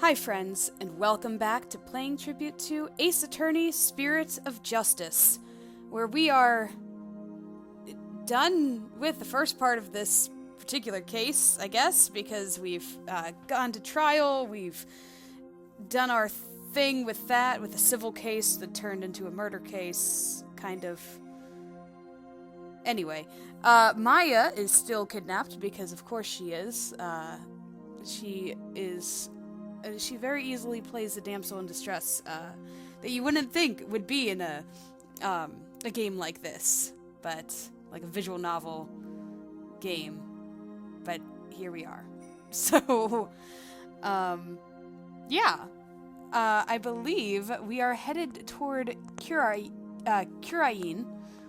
Hi friends, and welcome back to playing tribute to Ace Attorney Spirit of Justice, where we are done with the first part of this particular case, I guess, because we've gone to trial, we've done our thing with that, with a civil case that turned into a murder case, kind of. Anyway, Maya is still kidnapped, because of course she is. She very easily plays the damsel in distress that you wouldn't think would be in a game like this, but like a visual novel game. But here we are. So, yeah. I believe we are headed toward Khura'in.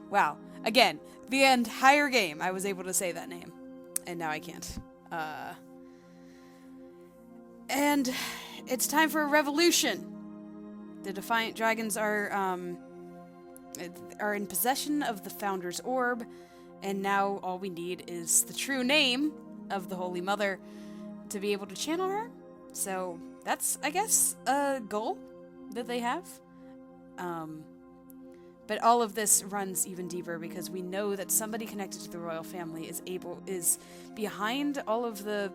Wow. Again, the entire game I was able to say that name, and now I can't. And it's time for a revolution. The Defiant Dragons are in possession of the Founder's Orb, and now all we need is the true name of the Holy Mother to be able to channel her. So that's, I guess, a goal that they have. But all of this runs even deeper because we know that somebody connected to the royal family is behind all of the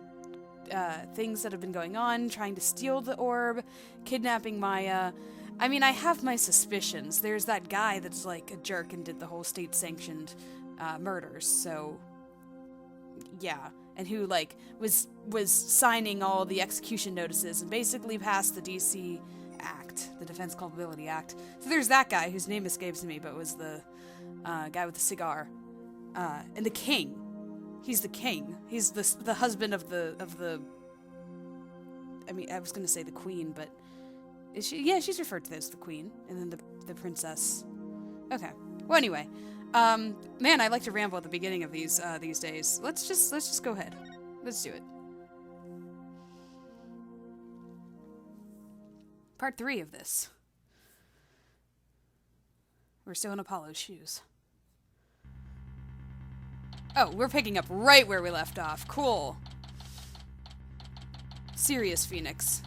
things that have been going on, trying to steal the orb, kidnapping Maya. I mean, I have my suspicions. There's that guy that's like a jerk and did the whole state-sanctioned murders, so yeah, and who like was signing all the execution notices and basically passed the DC Act, the Defense Culpability Act. So there's that guy whose name escapes me, but was the guy with the cigar, and the king. He's the king. He's the husband of the. I mean, I was gonna say the queen, but is she? Yeah, she's referred to as the queen, and then the princess. Okay. Well, anyway, man, I like to ramble at the beginning of these days. Let's just go ahead. Let's do it. Part 3 of this. We're still in Apollo's shoes. Oh, we're picking up right where we left off. Cool. Serious, Phoenix.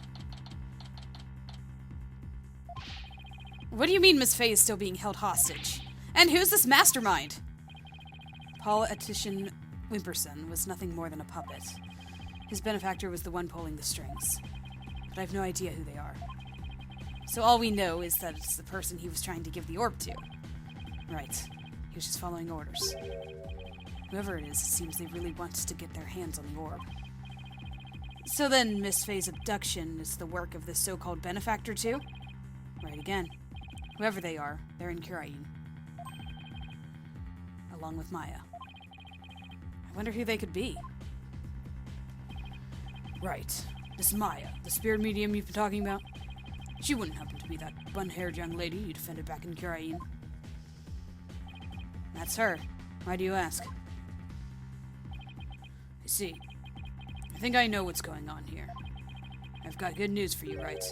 What do you mean Miss Faye is still being held hostage? And who's this mastermind? Politician Wimperson was nothing more than a puppet. His benefactor was the one pulling the strings. But I have no idea who they are. So all we know is that it's the person he was trying to give the orb to. Right. He was just following orders. Whoever it is, it seems they really want to get their hands on the orb. So then, Miss Faye's abduction is the work of this so-called benefactor too? Right again. Whoever they are, they're in Khura'in. Along with Maya. I wonder who they could be. Right. This Maya, the spirit medium you've been talking about? She wouldn't happen to be that bun-haired young lady you defended back in Khura'in. That's her. Why do you ask? I see. I think I know what's going on here. I've got good news for you, right?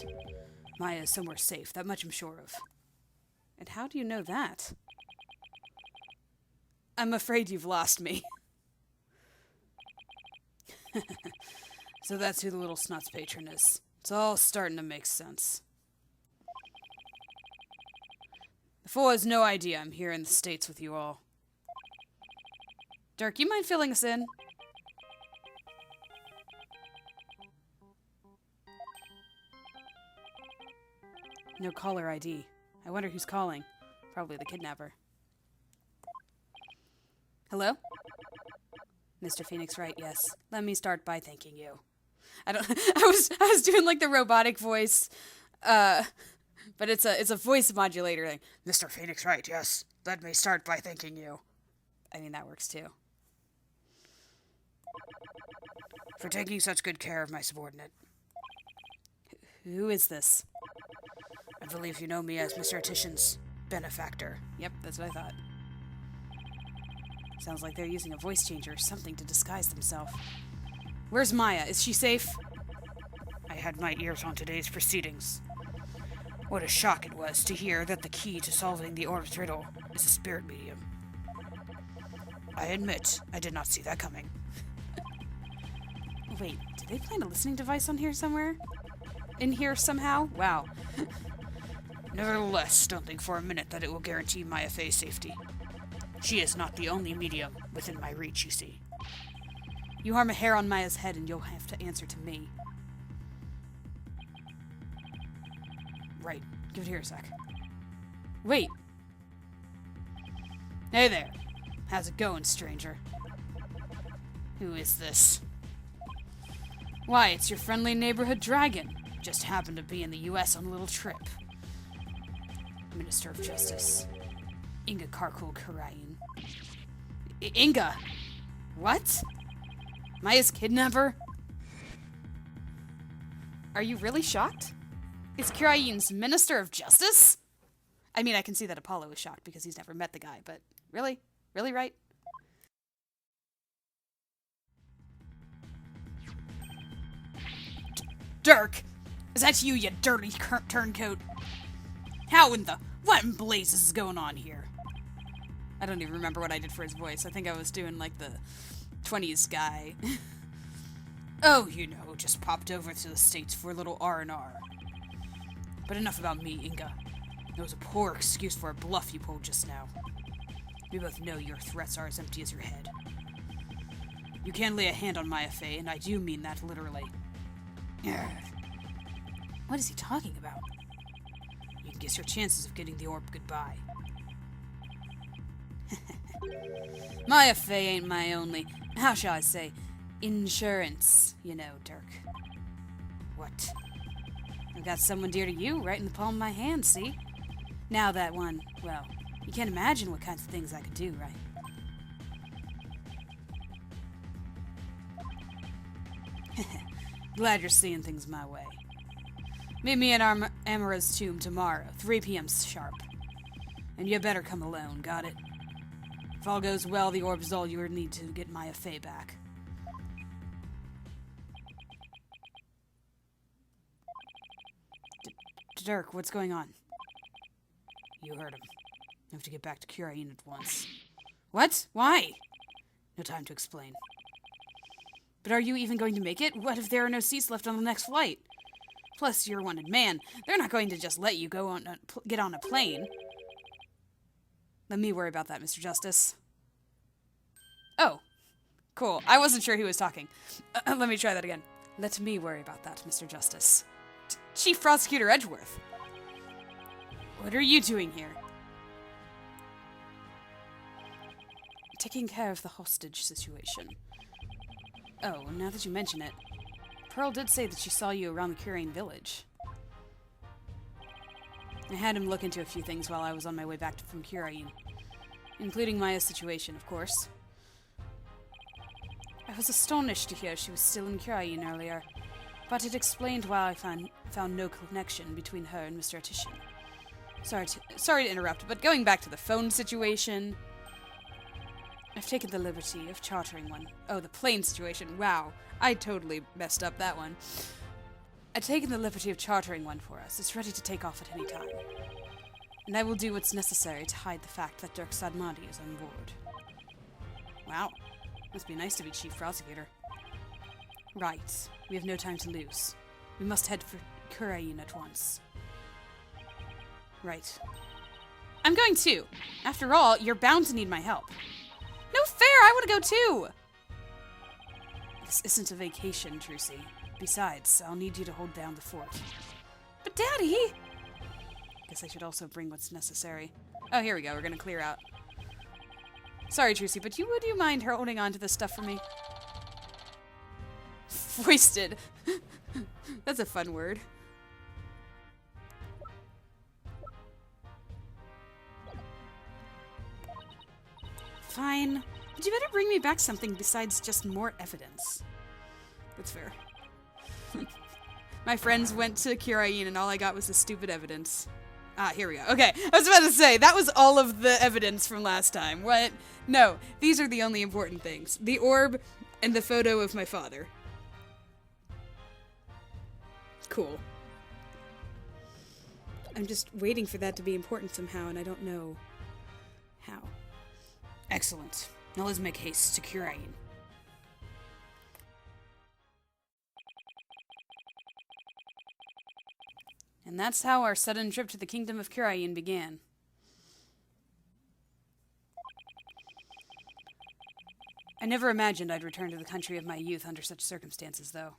Maya is somewhere safe, that much I'm sure of. And how do you know that? I'm afraid you've lost me. So that's who the little snot's patron is. It's all starting to make sense. The fool has no idea I'm here in the States with you all. Dirk, you mind filling us in? No caller ID. I wonder who's calling. Probably the kidnapper. Hello? Mr. Phoenix Wright, yes. Let me start by thanking you. I was doing like the robotic voice, but it's a voice modulator thing. Mr. Phoenix Wright, yes. Let me start by thanking you. I mean, that works too. For taking such good care of my subordinate. Who is this? I believe you know me as Mr. Titian's benefactor. Yep, that's what I thought. Sounds like they're using a voice changer or something to disguise themselves. Where's Maya? Is she safe? I had my ears on today's proceedings. What a shock it was to hear that the key to solving the orb's riddle is a spirit medium. I admit, I did not see that coming. Wait, did they plant a listening device on here somewhere? in here somehow? Wow. Nevertheless, don't think for a minute that it will guarantee Maya Fey's safety. She is not the only medium within my reach, you see. You harm a hair on Maya's head and you'll have to answer to me. Right. Give it here a sec. Wait. Hey there. How's it going, stranger? Who is this? Why, it's your friendly neighborhood dragon. Just happened to be in the U.S. on a little trip. Minister of Justice. Inga Khura'in. Inga? What? Maya's kidnapper? Are you really shocked? Is Khura'in's Minister of Justice? I mean, I can see that Apollo is shocked because he's never met the guy, but really? Really, right? Dirk! Is that you dirty turncoat? What in blazes is going on here? I don't even remember what I did for his voice. I think I was doing, like, the 20s guy. Oh, you know, just popped over to the States for a little R&R. But enough about me, Inga. It was a poor excuse for a bluff you pulled just now. We both know your threats are as empty as your head. You can lay a hand on Maya Fey, and I do mean that literally. What is he talking about? You can guess your chances of getting the orb goodbye. Maya Fey ain't my only, how shall I say, insurance, you know, Dirk. What? I've got someone dear to you right in the palm of my hand, see? Now that one, well, you can't imagine what kinds of things I could do, right? Glad you're seeing things my way. Meet me at Amara's tomb tomorrow, 3 p.m. sharp. And you better come alone, got it? If all goes well, the orb's all you need to get Maya Fey back. Dirk, what's going on? You heard him. You have to get back to Khura'in at once. What? Why? No time to explain. But are you even going to make it? What if there are no seats left on the next flight? Plus, you're a wanted man. They're not going to just let you go on get on a plane. Let me worry about that, Mr. Justice. Oh, cool. I wasn't sure he was talking. Let me try that again. Let me worry about that, Mr. Justice. Chief Prosecutor Edgeworth. What are you doing here? Taking care of the hostage situation. Oh, now that you mention it, Pearl did say that she saw you around the Khura'in village. I had him look into a few things while I was on my way back from Khura'in, including Maya's situation, of course. I was astonished to hear she was still in Khura'in earlier, but it explained why I found no connection between her and Mr. Atishan. Sorry to interrupt, but going back to the phone situation, I've taken the liberty of chartering one. Oh, the plane situation. Wow, I totally messed up that one. I've taken the liberty of chartering one for us. It's ready to take off at any time. And I will do what's necessary to hide the fact that Dirk Sadmadi is on board. Wow, must be nice to be chief prosecutor. Right, we have no time to lose. We must head for Khura'in at once. Right. I'm going too. After all, you're bound to need my help. No fair! I want to go too! This isn't a vacation, Trucy. Besides, I'll need you to hold down the fort. But Daddy! Guess I should also bring what's necessary. Oh, here we go. We're gonna clear out. Sorry, Trucy, but would you mind holding on to this stuff for me? Foisted. That's a fun word. Fine. But you better bring me back something besides just more evidence. That's fair. My friends went to Khura'in and all I got was the stupid evidence. Ah, here we go. Okay, I was about to say, that was all of the evidence from last time. What? No, these are the only important things. The orb and the photo of my father. Cool. I'm just waiting for that to be important somehow, and I don't know how. Excellent. Now let's make haste to Khura'in. And that's how our sudden trip to the kingdom of Khura'in began. I never imagined I'd return to the country of my youth under such circumstances, though.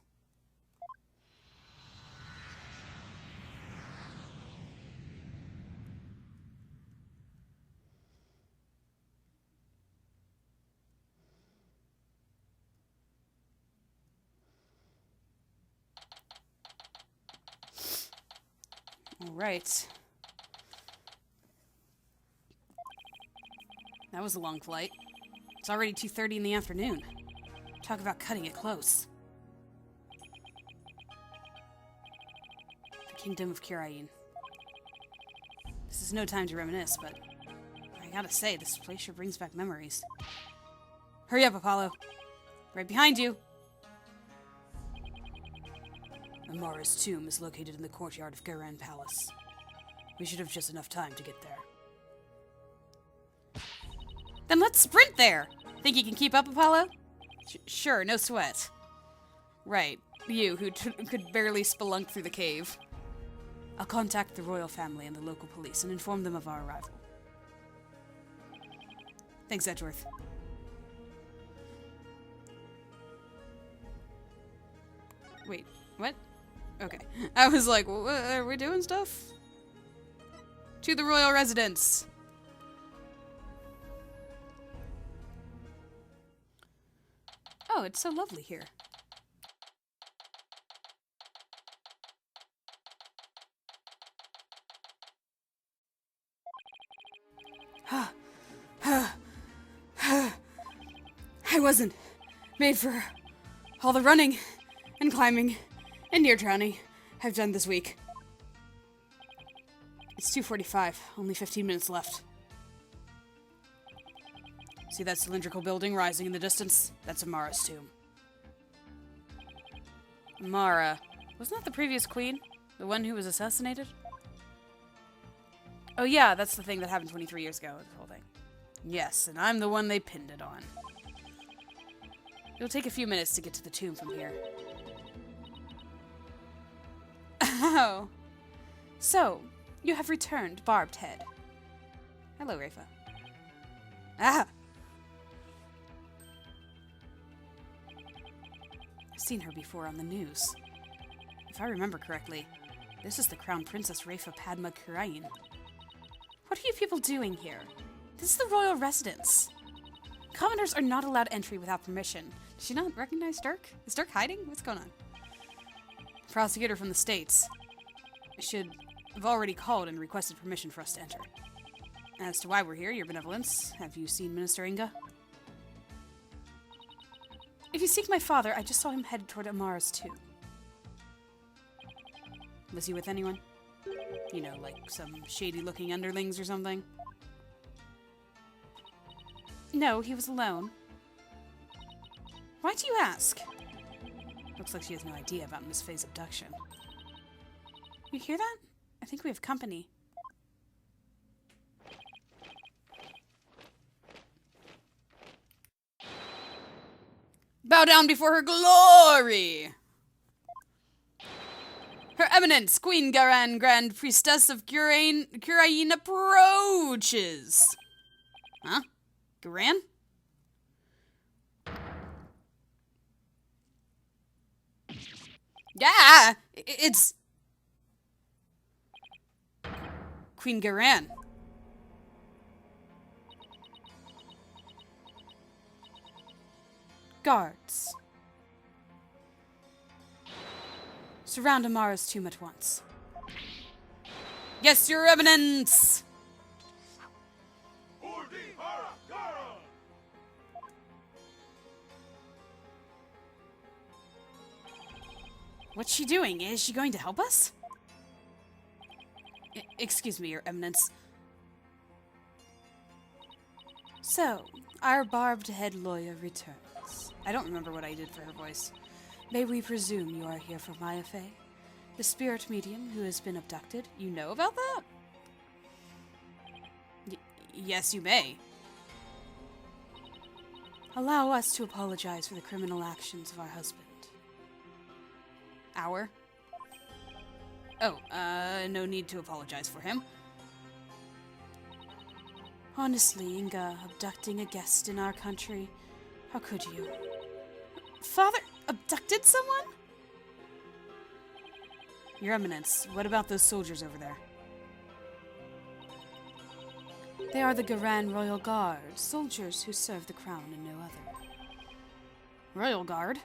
All right. That was a long flight. It's already 2:30 in the afternoon. Talk about cutting it close. The kingdom of Khura'in. This is no time to reminisce, but I gotta say, this place sure brings back memories. Hurry up, Apollo. Right behind you. Amara's tomb is located in the courtyard of Khura'in Palace. We should have just enough time to get there. Then let's sprint there! Think you can keep up, Apollo? Sure, no sweat. Right, you, who could barely spelunk through the cave. I'll contact the royal family and the local police and inform them of our arrival. Thanks, Edgeworth. Wait, what? Okay. I was like, are we doing stuff? To the royal residence! Oh, it's so lovely here. I wasn't made for all the running and climbing and near drowning I've done this week. It's 2:45, only 15 minutes left. See that cylindrical building rising in the distance? That's Amara's tomb. Amara. Wasn't that the previous queen? The one who was assassinated? Oh yeah, that's the thing that happened 23 years ago, the whole thing. Yes, and I'm the one they pinned it on. It'll take a few minutes to get to the tomb from here. Oh. So, you have returned, Barbed Head. Hello, Rafa. Ah! I've seen her before on the news. If I remember correctly, this is the Crown Princess Rafa Padma Khura'in. What are you people doing here? This is the royal residence. Commoners are not allowed entry without permission. Did she not recognize Dirk? Is Dirk hiding? What's going on? Prosecutor from the States should have already called and requested permission for us to enter. As to why we're here, your benevolence, have you seen Minister Inga? If you seek my father, I just saw him headed toward Amara's tomb. Was he with anyone? You know, like some shady-looking underlings or something? No, he was alone. Why do you ask? Looks like she has no idea about Miss Faye's abduction. You hear that? I think we have company. Bow down before her glory! Her Eminence, Queen Garan, Grand Priestess of Khura'in approaches! Huh? Garan? Yeah! It's... Queen Garan. Guards. Surround Amara's tomb at once. Yes, Your Eminence! What's she doing? Is she going to help us? Excuse me, Your Eminence. So, our barbed-head lawyer returns. I don't remember what I did for her voice. May we presume you are here for Maya Faye, the spirit medium who has been abducted? You know about that? Yes, you may. Allow us to apologize for the criminal actions of our husband. Our? Oh, no need to apologize for him. Honestly, Inga, abducting a guest in our country, how could you? Father abducted someone? Your Eminence, what about those soldiers over there? They are the Khura'in Royal Guard, soldiers who serve the crown and no other. Royal Guard?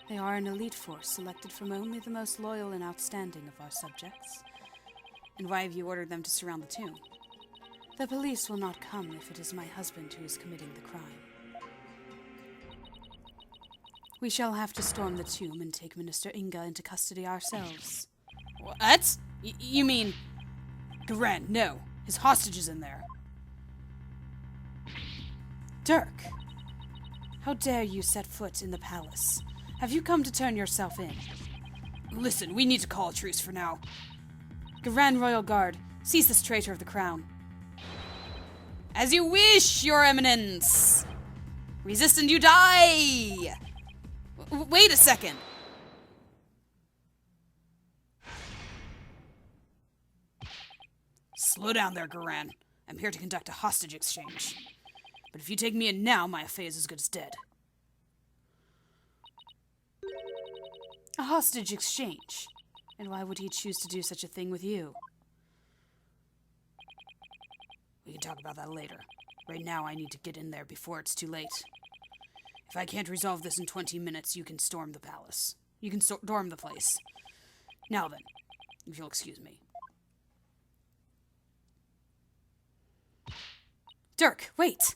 They are an elite force selected from only the most loyal and outstanding of our subjects. And why have you ordered them to surround the tomb? The police will not come if it is my husband who is committing the crime. We shall have to storm the tomb and take Minister Inga into custody ourselves. What? You mean... Khura'in, no. His hostage is in there. Dirk! How dare you set foot in the palace? Have you come to turn yourself in? Listen, we need to call a truce for now. Khura'in Royal Guard, seize this traitor of the crown. As you wish, Your Eminence! Resist and you die! Wait a second! Slow down there, Khura'in. I'm here to conduct a hostage exchange. But if you take me in now, my affair is as good as dead. A hostage exchange? And why would he choose to do such a thing with you? We can talk about that later. Right now, I need to get in there before it's too late. If I can't resolve this in 20 minutes, you can storm the palace. You can storm the place. Now then, if you'll excuse me. Dirk, wait!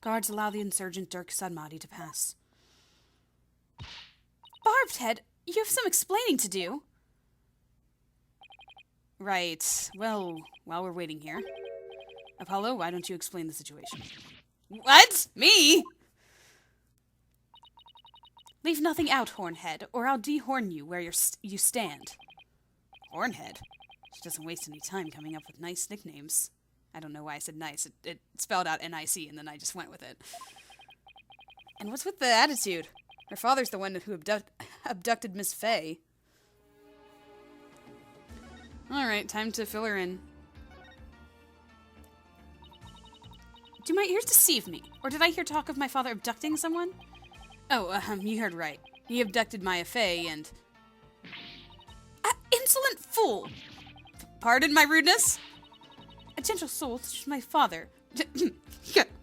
Guards allow the insurgent Dirk Sanmati to pass. Barbed Head, you have some explaining to do. Right. Well, while we're waiting here... Apollo, why don't you explain the situation? What? Me? Leave nothing out, Hornhead, or I'll dehorn you where you stand. Hornhead? She doesn't waste any time coming up with nice nicknames. I don't know why I said nice. It spelled out N-I-C, and then I just went with it. And what's with the attitude? Her father's the one who abducted Miss Faye. Alright, time to fill her in. Do my ears deceive me? Or did I hear talk of my father abducting someone? Oh, you heard right. He abducted Maya Faye and... Insolent fool! Pardon my rudeness? A gentle soul such as my father.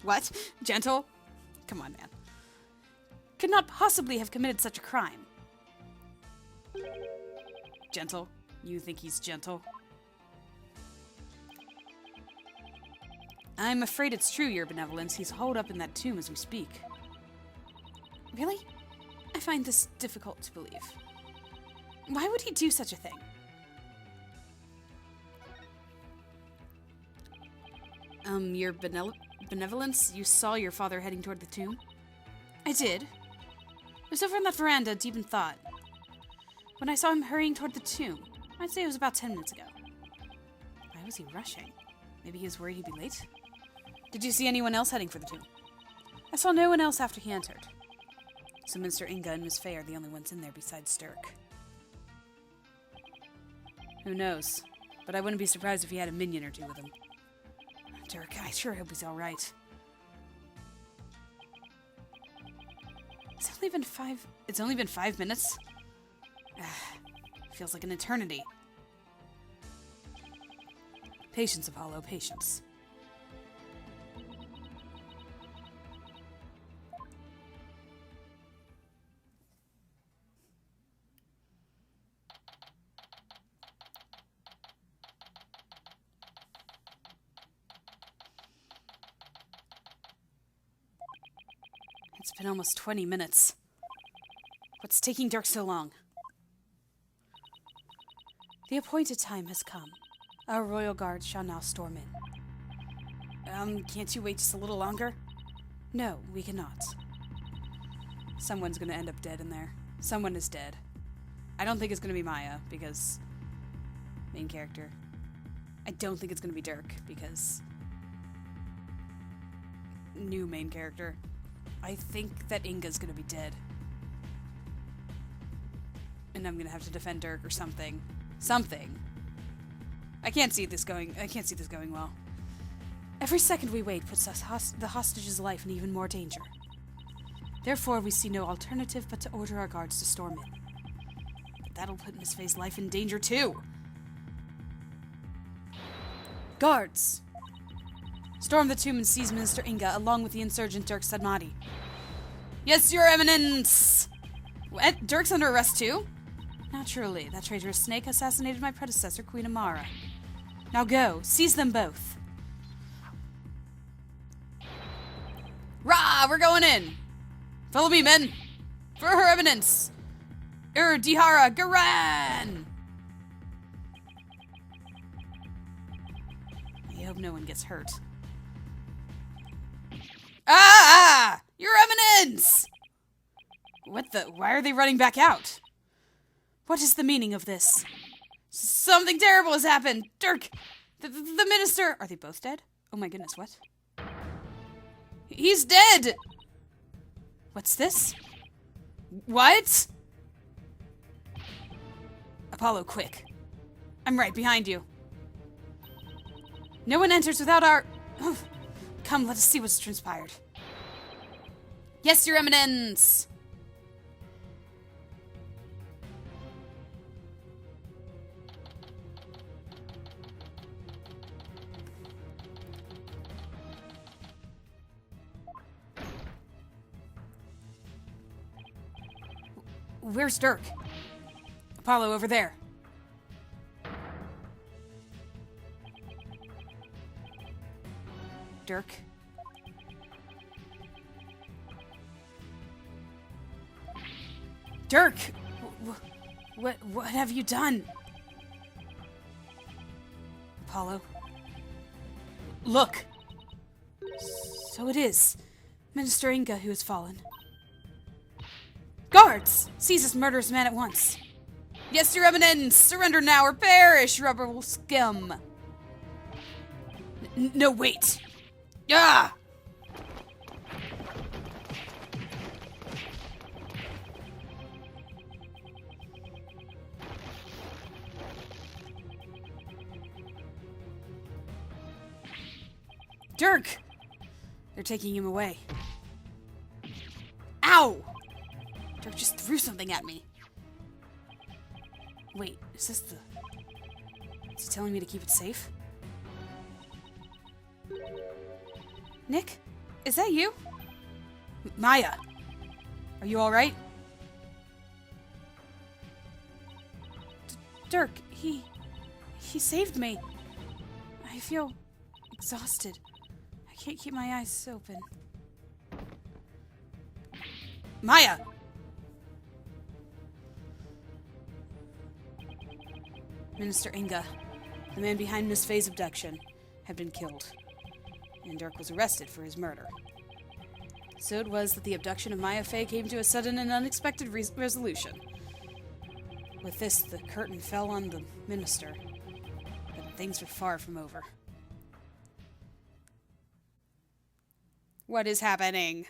What? Gentle? Come on, man. Could not possibly have committed such a crime. Gentle? You think he's gentle? I'm afraid it's true, Your Benevolence. He's holed up in that tomb as we speak. Really? I find this difficult to believe. Why would he do such a thing? Your Benevolence? You saw your father heading toward the tomb? I did. It was over on that veranda, deep in thought. When I saw him hurrying toward the tomb, I'd say it was about 10 minutes ago. Why was he rushing? Maybe he was worried he'd be late? Did you see anyone else heading for the tomb? I saw no one else after he entered. So Mr. Inga and Miss Faye are the only ones in there besides Dirk. Who knows? But I wouldn't be surprised if he had a minion or two with him. Dirk, I sure hope he's alright. It's only been 5 minutes? Feels like an eternity. Patience, Apollo, patience. It's been almost 20 minutes. What's taking Dirk so long? The appointed time has come. Our royal guard shall now storm in. Can't you wait just a little longer? No, we cannot. Someone's gonna end up dead in there. Someone is dead. I don't think it's gonna be Maya, because... main character. I don't think it's gonna be Dirk, because... new main character. I think that Inga's gonna be dead. And I'm gonna have to defend Dirk or something. Something. I can't see this going well. Every second we wait puts the hostage's life in even more danger. Therefore, we see no alternative but to order our guards to storm in. But that'll put Miss Faye's life in danger too. Guards! Storm the tomb and seize Minister Inga along with the insurgent Dirk Sadmati. Yes, Your Eminence! What? Dirk's under arrest too? Naturally, that traitorous snake assassinated my predecessor, Queen Amara. Now go, seize them both. Rah! We're going in! Follow me, men! For Her Eminence! Dihara Garan! I hope no one gets hurt. Ah! Your Eminence! What the? Why are they running back out? What is the meaning of this? Something terrible has happened! Dirk! The minister! Are they both dead? Oh my goodness, what? He's dead! What's this? What? Apollo, quick. I'm right behind you. No one enters without our... Come, let us see what's transpired. Yes, Your Eminence! Where's Dirk? Apollo, over there. Dirk? Dirk! What have you done? Apollo? Look! So it is Minister Inga who has fallen. Guards! Seize this murderous man at once. Yes, Your Eminence! Surrender now or perish, rubber will scum! No, wait! Ah! Dirk! They're taking him away. Ow! Dirk just threw something at me. Wait, is this the... Is he telling me to keep it safe? Nick? Is that you? Maya! Are you alright? Dirk, he saved me. I feel exhausted. I can't keep my eyes open. Maya! Minister Inga, the man behind Miss Faye's abduction, had been killed, and Dirk was arrested for his murder. So it was that the abduction of Maya Faye came to a sudden and unexpected resolution. With this, the curtain fell on the minister, but things were far from over. What is happening?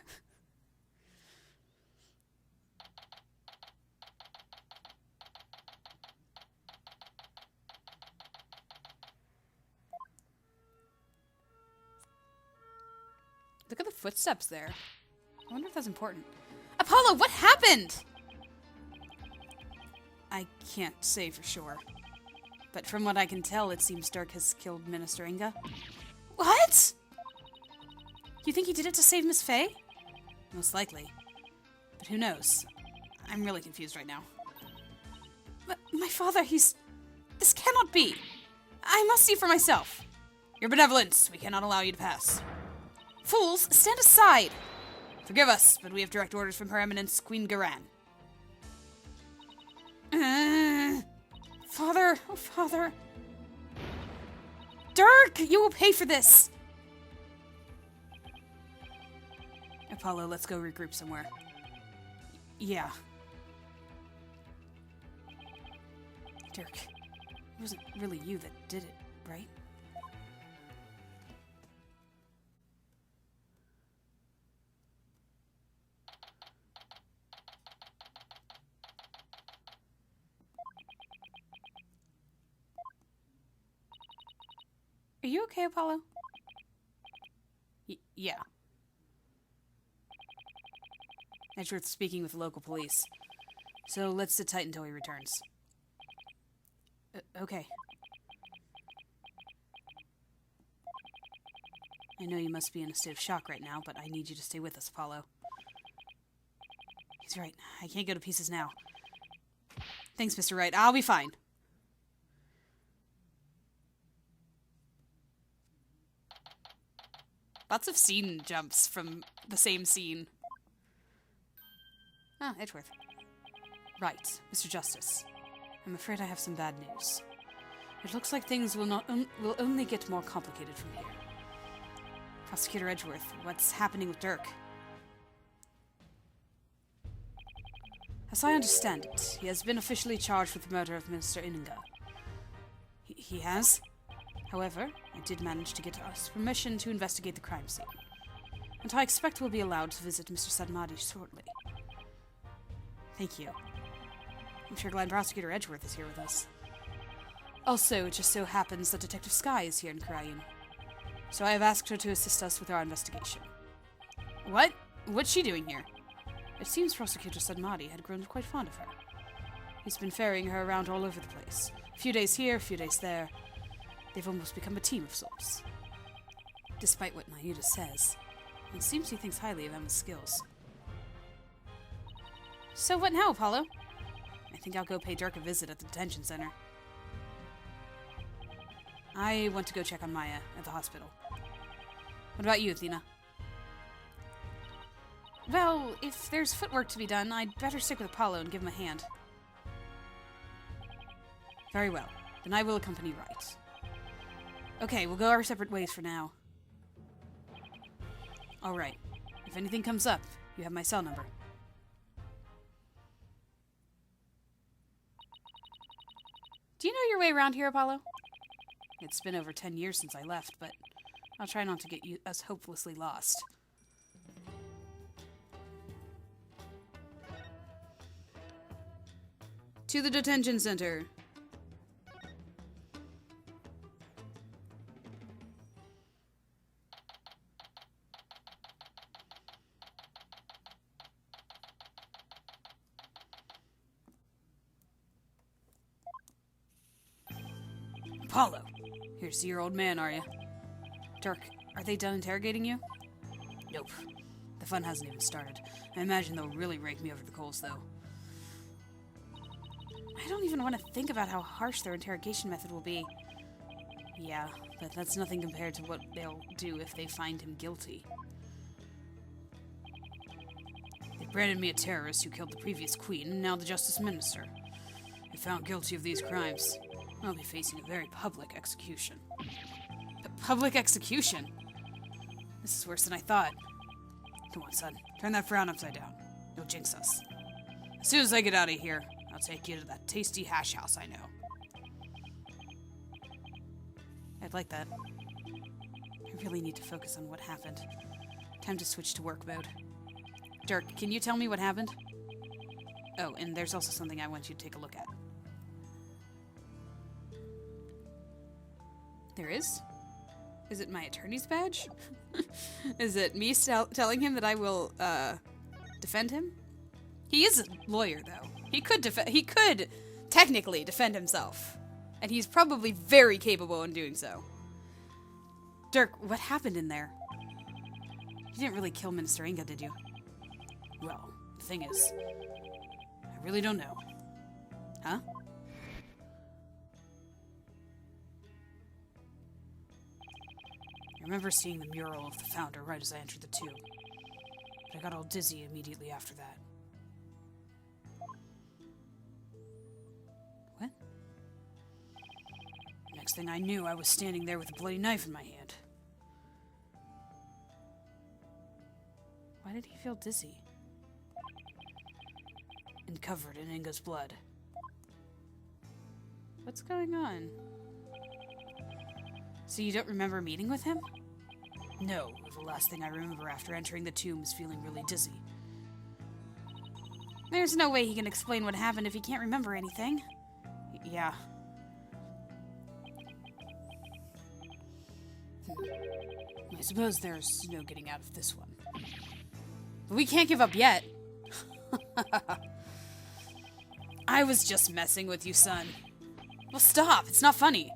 Look at the footsteps there. I wonder if that's important. Apollo, what happened? I can't say for sure. But from what I can tell, it seems Dirk has killed Minister Inga. What? You think he did it to save Miss Faye? Most likely. But who knows? I'm really confused right now. My father, he's... This cannot be. I must see for myself. Your benevolence, we cannot allow you to pass. Fools, stand aside! Forgive us, but we have direct orders from Her Eminence, Queen Garan. Father, oh father. Dirk, you will pay for this! Apollo, let's go regroup somewhere. Yeah. Dirk, it wasn't really you that did it, right? Are you okay, Apollo? Yeah. Edgeworth's speaking with the local police. So let's sit tight until he returns. Okay. I know you must be in a state of shock right now, but I need you to stay with us, Apollo. He's right. I can't go to pieces now. Thanks, Mr. Wright. I'll be fine. Lots of scene jumps from the same scene. Ah, Edgeworth. Right, Mr. Justice. I'm afraid I have some bad news. It looks like things will only get more complicated from here. Prosecutor Edgeworth, what's happening with Dirk? As I understand it, he has been officially charged with the murder of Minister Inga. He has? However, I did manage to get us permission to investigate the crime scene, and I expect we'll be allowed to visit Mr. Sadmadi shortly. Thank you. I'm sure glad Prosecutor Edgeworth is here with us. Also, it just so happens that Detective Skye is here in Khura'in, so I have asked her to assist us with our investigation. What? What's she doing here? It seems Prosecutor Sadmadi had grown quite fond of her. He's been ferrying her around all over the place. A few days here, a few days there. They've almost become a team of sorts. Despite what Mayuda says, it seems he thinks highly of Emma's skills. So what now, Apollo? I think I'll go pay Dirk a visit at the detention center. I want to go check on Maya at the hospital. What about you, Athena? Well, if there's footwork to be done, I'd better stick with Apollo and give him a hand. Very well. Then I will accompany Wright. Okay, we'll go our separate ways for now. Alright. If anything comes up, you have my cell number. Do you know your way around here, Apollo? It's been over 10 years since I left, but I'll try not to get us hopelessly lost. To the detention center. Apollo, here to see your old man, are you? Dirk, are they done interrogating you? Nope. The fun hasn't even started. I imagine they'll really rake me over the coals, though. I don't even want to think about how harsh their interrogation method will be. Yeah, but that's nothing compared to what they'll do if they find him guilty. They branded me a terrorist who killed the previous queen and now the justice minister. If found guilty of these crimes, I'll be facing a very public execution. A public execution? This is worse than I thought. Come on, son. Turn that frown upside down. You'll jinx us. As soon as I get out of here, I'll take you to that tasty hash house I know. I'd like that. I really need to focus on what happened. Time to switch to work mode. Dirk, can you tell me what happened? Oh, and there's also something I want you to take a look at. There is? Is it my attorney's badge? Is it me telling him that I will, defend him? He is a lawyer, though. He could technically defend himself. And he's probably very capable in doing so. Dirk, what happened in there? You didn't really kill Minister Inga, did you? Well, the thing is, I really don't know. Huh? I remember seeing the mural of the founder right as I entered the tomb, but I got all dizzy immediately after that. What? Next thing I knew, I was standing there with a bloody knife in my hand. Why did he feel dizzy? And covered in Inga's blood. What's going on? So you don't remember meeting with him? No, the last thing I remember after entering the tomb is feeling really dizzy. There's no way he can explain what happened if he can't remember anything. Yeah. I suppose there's no getting out of this one. But we can't give up yet. I was just messing with you, son. Well, stop. It's not funny.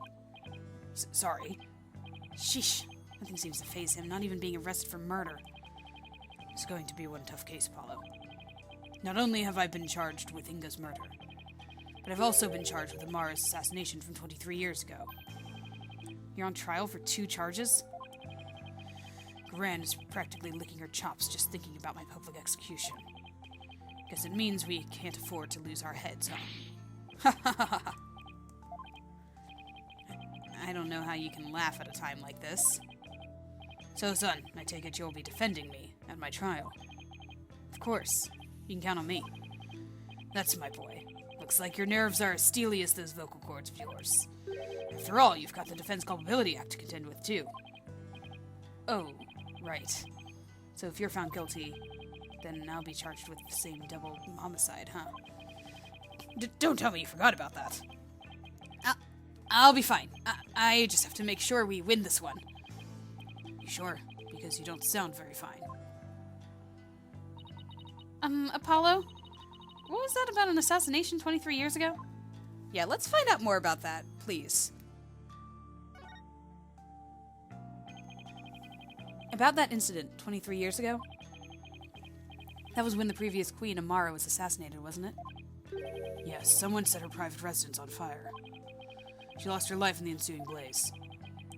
Sorry. Sheesh. Nothing seems to faze him, not even being arrested for murder. It's going to be one tough case, Apollo. Not only have I been charged with Inga's murder, but I've also been charged with Amara's assassination from 23 years ago. You're on trial for 2 charges? Khura'in is practically licking her chops just thinking about my public execution. Guess it means we can't afford to lose our heads, huh? I don't know how you can laugh at a time like this. So, son, I take it you'll be defending me at my trial. Of course. You can count on me. That's my boy. Looks like your nerves are as steely as those vocal cords of yours. After all, you've got the Defense Culpability Act to contend with, too. Oh, right. So if you're found guilty, then I'll be charged with the same double homicide, huh? Don't tell me you forgot about that. I'll be fine. I just have to make sure we win this one. You sure? Because you don't sound very fine. Apollo? What was that about an assassination 23 years ago? Yeah, let's find out more about that, please. About that incident 23 years ago? That was when the previous queen, Amara, was assassinated, wasn't it? Yes, someone set her private residence on fire. She lost her life in the ensuing blaze.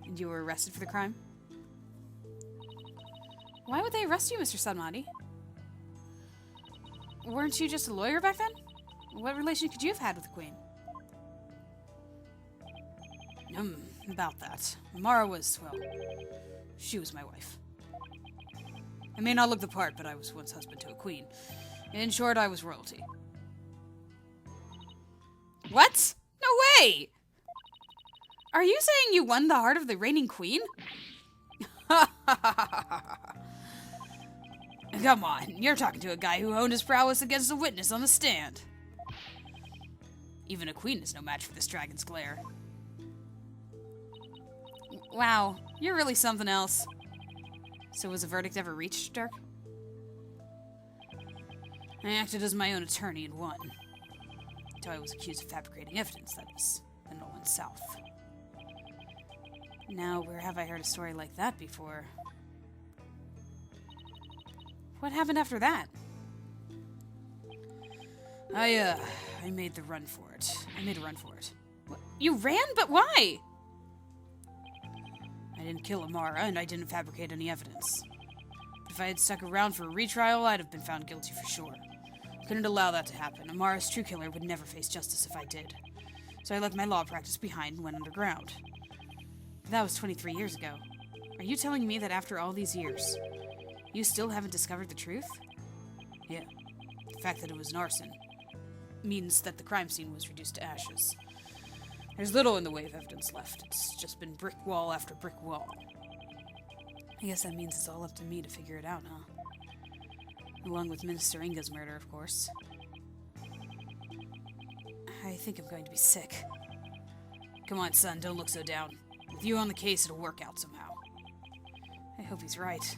And you were arrested for the crime? Why would they arrest you, Mr. Sadmati? Weren't you just a lawyer back then? What relation could you have had with the queen? About that. Mara was, well, she was my wife. I may not look the part, but I was once husband to a queen. In short, I was royalty. What? No way! Are you saying you won the heart of the reigning queen? Come on, you're talking to a guy who honed his prowess against a witness on the stand. Even a queen is no match for this dragon's glare. Wow, you're really something else. So was a verdict ever reached, Dirk? I acted as my own attorney and won. Until I was accused of fabricating evidence, that is, the Nolan South. Now, where have I heard a story like that before? What happened after that? I made the run for it. I made a run for it. What? You ran? But why? I didn't kill Amara, and I didn't fabricate any evidence. But if I had stuck around for a retrial, I'd have been found guilty for sure. I couldn't allow that to happen. Amara's true killer would never face justice if I did. So I left my law practice behind and went underground. That was 23 years ago. Are you telling me that after all these years, you still haven't discovered the truth? Yeah. The fact that it was an arson means that the crime scene was reduced to ashes. There's little in the way of evidence left. It's just been brick wall after brick wall. I guess that means it's all up to me to figure it out, huh? Along with Minister Inga's murder, of course. I think I'm going to be sick. Come on, son, don't look so down. With you on the case, it'll work out somehow. I hope he's right.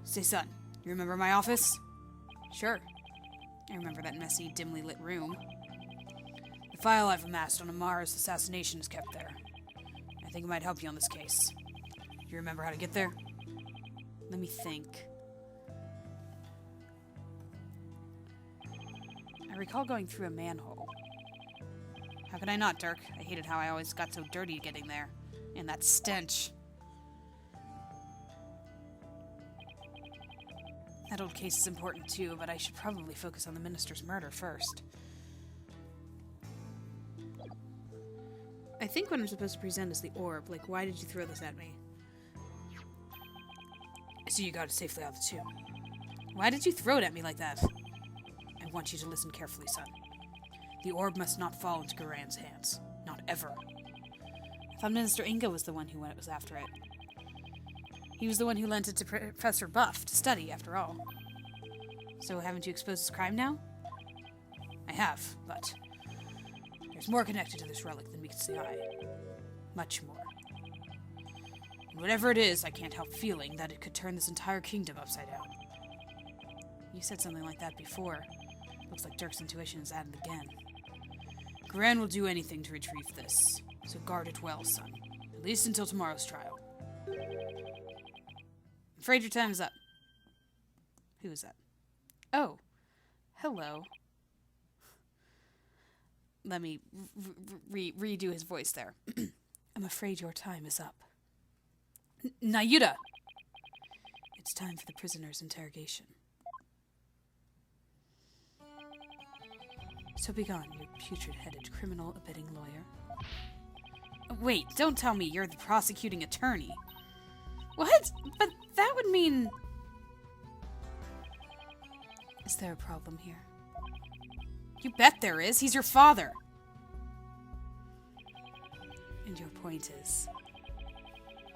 Say, son, you remember my office? Sure. I remember that messy, dimly lit room. The file I've amassed on Amara's assassination is kept there. I think it might help you on this case. Do you remember how to get there? Let me think. I recall going through a manhole. How could I not, Dirk? I hated how I always got so dirty getting there. And that stench. That old case is important too, but I should probably focus on the minister's murder first. I think what I'm supposed to present is the orb. Like, why did you throw this at me? So you got it safely out of the tomb. Why did you throw it at me like that? I want you to listen carefully, son. The orb must not fall into Khura'in's hands. Not ever. I thought Minister Inga was the one who was after it. He was the one who lent it to Professor Buff to study, after all. So haven't you exposed his crime now? I have, but there's more connected to this relic than meets the eye. Much more. Whatever it is, I can't help feeling that it could turn this entire kingdom upside down. You said something like that before. Looks like Dirk's intuition is at it again. Khura'in will do anything to retrieve this, so guard it well, son. At least until tomorrow's trial. I'm afraid your time is up. Who is that? Oh, hello. Let me redo his voice there. I'm afraid your time is up. Nayuta! It's time for the prisoner's interrogation. So begone, you putrid-headed criminal abetting lawyer. Wait, don't tell me you're the prosecuting attorney. What? But that would mean... Is there a problem here? You bet there is. He's your father. And your point is...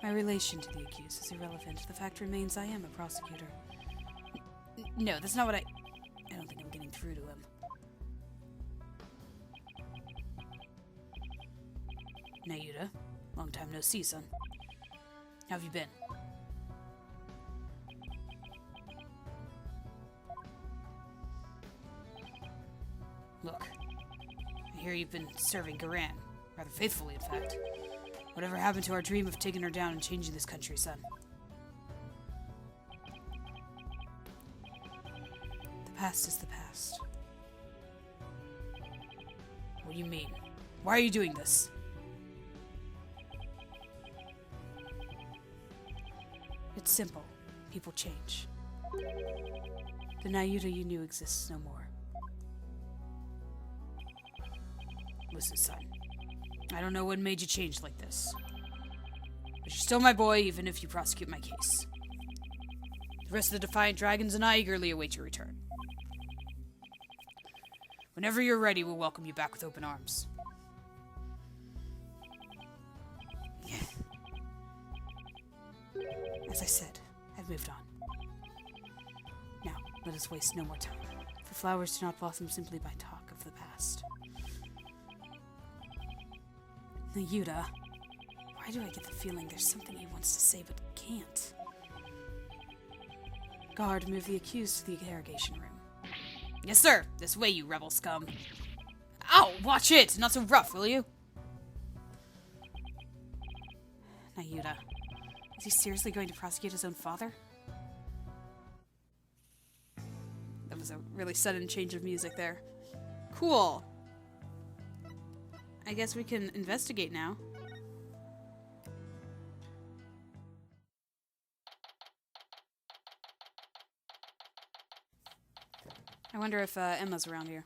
My relation to the accused is irrelevant. The fact remains I am a prosecutor. No, that's not what I don't think I'm getting through to him. Nayuta, long time no see, son. How have you been? Look, I hear you've been serving Khura'in, rather faithfully, in fact. Whatever happened to our dream of taking her down and changing this country, son? The past is the past. What do you mean? Why are you doing this? It's simple. People change. The Nayuta you knew exists no more. Listen, son. I don't know what made you change like this. But you're still my boy, even if you prosecute my case. The rest of the Defiant Dragons and I eagerly await your return. Whenever you're ready, we'll welcome you back with open arms. As I said, I've moved on. Now, let us waste no more time. For flowers do not blossom simply by talk of the past. Nayuta, why do I get the feeling there's something he wants to say but can't? Guard, move the accused to the interrogation room. Yes, sir. This way, you rebel scum. Ow! Watch it! Not so rough, will you? Nayuta, is he seriously going to prosecute his own father? That was a really sudden change of music there. Cool. I guess we can investigate now. I wonder if Emma's around here.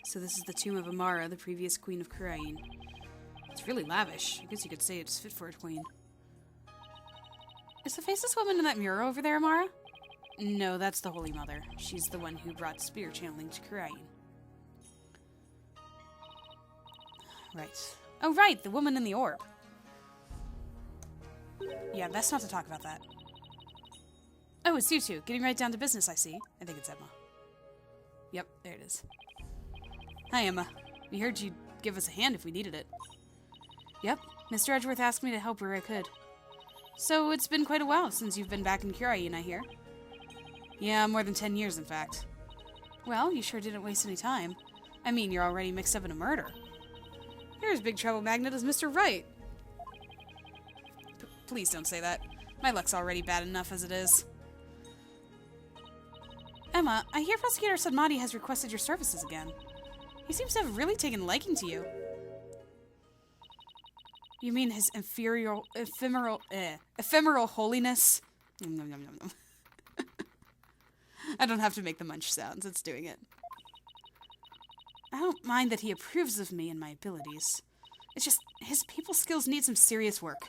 So this is the tomb of Amara, the previous queen of Khura'in. It's really lavish. I guess you could say it's fit for a queen. Is the faceless woman in that mirror over there, Amara? No, that's the Holy Mother. She's the one who brought spear channeling to Khura'in. Right. Oh, right, the woman in the orb. Yeah, best not to talk about that. Oh, it's you two. Getting right down to business, I see. I think it's Emma. Yep, there it is. Hi, Emma. We heard you'd give us a hand if we needed it. Yep, Mr. Edgeworth asked me to help where I could. So it's been quite a while since you've been back in Khura'in, I hear. Yeah, more than 10 years, in fact. Well, you sure didn't waste any time. I mean, you're already mixed up in a murder. You're as big trouble magnet as Mr. Wright. Please don't say that. My luck's already bad enough as it is. Emma, I hear Prosecutor Sadmati has requested your services again. He seems to have really taken liking to you. You mean his ephemeral holiness? Nom, nom, nom, nom, nom. I don't have to make the munch sounds, it's doing it. I don't mind that he approves of me and my abilities. It's just, his people skills need some serious work.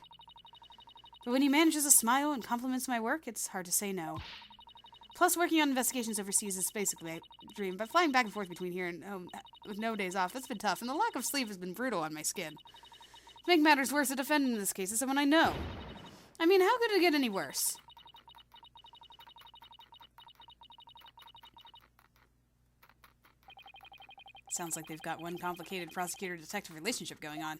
But when he manages a smile and compliments my work, it's hard to say no. Plus, working on investigations overseas is basically a dream, but flying back and forth between here and home with no days off, that's been tough, and the lack of sleep has been brutal on my skin. To make matters worse, the defendant in this case is someone I know. I mean, how could it get any worse? Sounds like they've got one complicated prosecutor-detective relationship going on.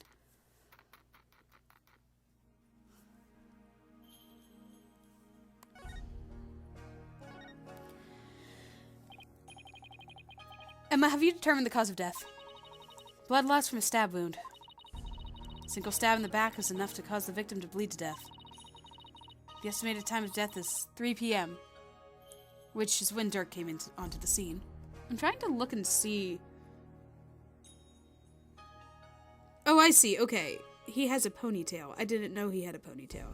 Emma, have you determined the cause of death? Blood loss from a stab wound. A single stab in the back is enough to cause the victim to bleed to death. The estimated time of death is 3 p.m., which is when Dirk came onto the scene. I'm trying to look and see... Oh, I see. Okay. He has a ponytail. I didn't know he had a ponytail.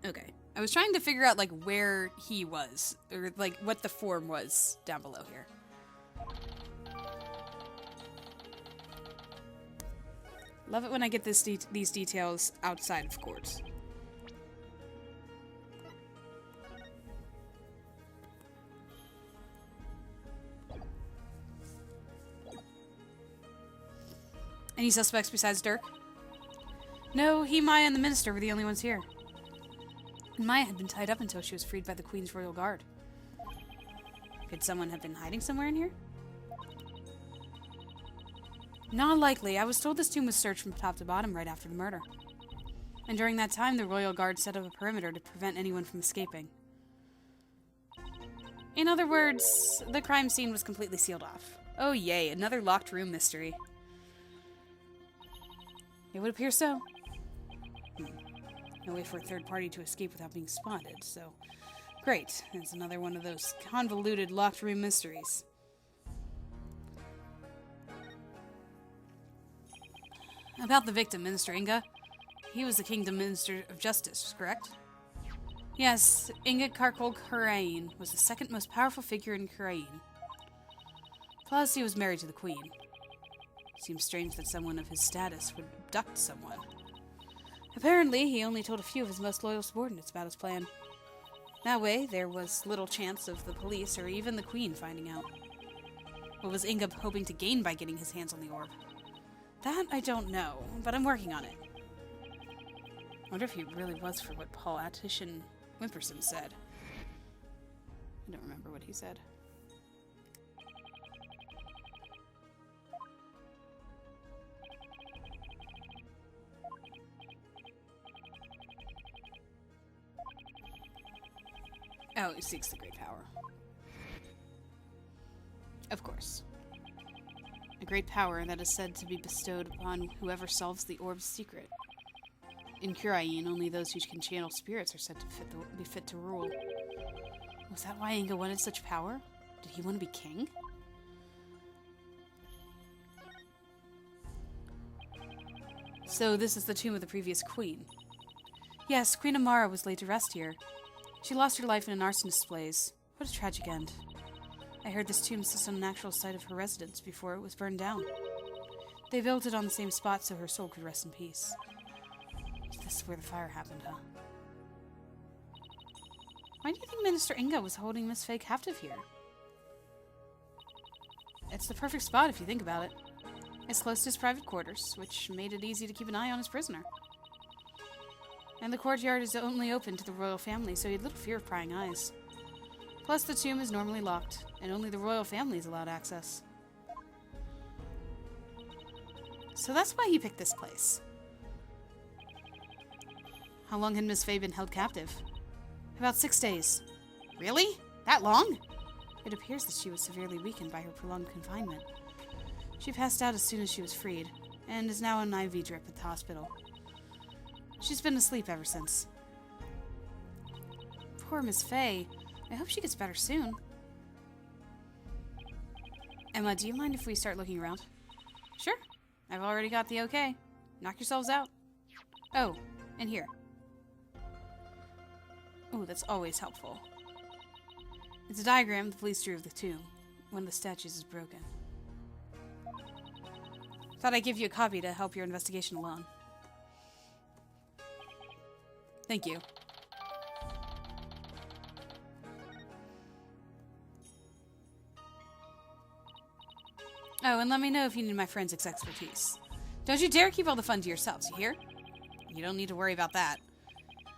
Okay. I was trying to figure out, like, where he was. Or, like, what the form was down below here. Love it when I get these details outside of court. Any suspects besides Dirk? No, he, Maya, and the minister were the only ones here. And Maya had been tied up until she was freed by the Queen's Royal Guard. Could someone have been hiding somewhere in here? Not likely. I was told this tomb was searched from top to bottom right after the murder. And during that time, the Royal Guard set up a perimeter to prevent anyone from escaping. In other words, the crime scene was completely sealed off. Oh yay, another locked room mystery. It would appear so. No way for a third party to escape without being spotted, so... Great, it's another one of those convoluted locked room mysteries. About the victim, Minister Inga. He was the Kingdom Minister of Justice, correct? Yes, Inga Khura'in was the second most powerful figure in Khura'in. Plus, he was married to the Queen. Seems strange that someone of his status would abduct someone. Apparently, he only told a few of his most loyal subordinates about his plan. That way, there was little chance of the police or even the Queen finding out. What was Inga hoping to gain by getting his hands on the orb? That I don't know, but I'm working on it. I wonder if he really was for what politician Wimperson said. I don't remember what he said. Oh, he seeks the great power. Of course. A great power that is said to be bestowed upon whoever solves the orb's secret. In Khura'in, only those who can channel spirits are said to be fit to rule. Was that why Inga wanted such power? Did he want to be king? So this is the tomb of the previous queen. Yes, Queen Amara was laid to rest here. She lost her life in an arsonist's blaze. What a tragic end. I heard this tomb sits on an actual site of her residence before it was burned down. They built it on the same spot so her soul could rest in peace. This is where the fire happened, huh? Why do you think Minister Inga was holding Miss Faye captive here? It's the perfect spot if you think about it. It's close to his private quarters, which made it easy to keep an eye on his prisoner. And the courtyard is only open to the royal family, so he had little fear of prying eyes. Plus, the tomb is normally locked, and only the royal family is allowed access. So that's why he picked this place. How long had Miss Faye been held captive? About 6 days. Really? That long? It appears that she was severely weakened by her prolonged confinement. She passed out as soon as she was freed, and is now on IV drip at the hospital. She's been asleep ever since. Poor Miss Faye. I hope she gets better soon. Emma, do you mind if we start looking around? Sure. I've already got the okay. Knock yourselves out. Oh, and here. Oh, that's always helpful. It's a diagram the police drew of the tomb. One of the statues is broken. Thought I'd give you a copy to help your investigation along. Thank you. Oh, and let me know if you need my forensics expertise. Don't you dare keep all the fun to yourselves, you hear? You don't need to worry about that.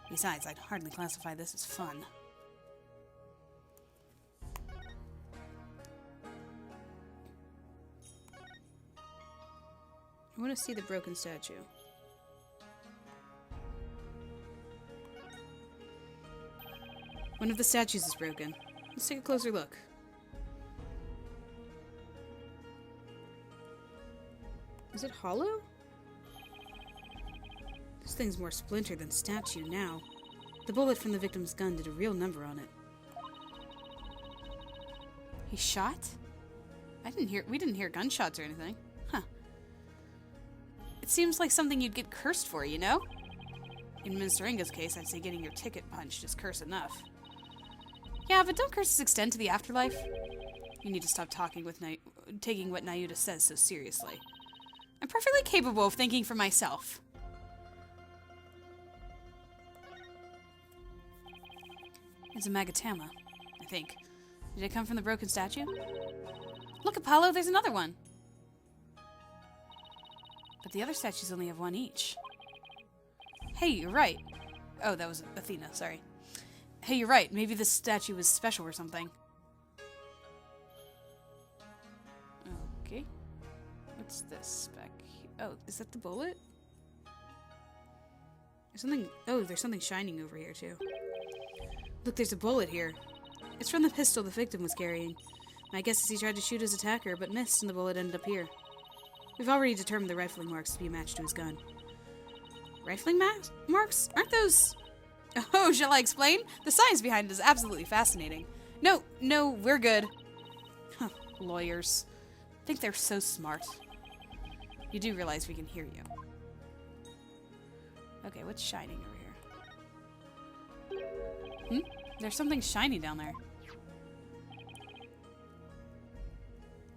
Besides, I'd hardly classify this as fun. I want to see the broken statue. One of the statues is broken. Let's take a closer look. Is it hollow? This thing's more splintered than statue now. The bullet from the victim's gun did a real number on it. He shot? We didn't hear gunshots or anything. Huh. It seems like something you'd get cursed for, you know? In Minister Inga's case, I'd say getting your ticket punched is curse enough. Yeah, but don't curses extend to the afterlife? You need to stop taking what Nayuta says so seriously. I'm perfectly capable of thinking for myself. It's a Magatama, I think. Did it come from the broken statue? Look, Apollo, there's another one. But the other statues only have one each. Hey, you're right. Oh, that was Athena, sorry. Hey, you're right. Maybe this statue was special or something. Okay. What's this back here? Oh, is that the bullet? There's something shining over here, too. Look, there's a bullet here. It's from the pistol the victim was carrying. My guess is he tried to shoot his attacker, but missed, and the bullet ended up here. We've already determined the rifling marks to be a match to his gun. Rifling marks? Aren't those... Oh, shall I explain? The science behind it is absolutely fascinating. No, we're good. Huh, lawyers. Think they're so smart. You do realize we can hear you. Okay, what's shining over here? There's something shiny down there.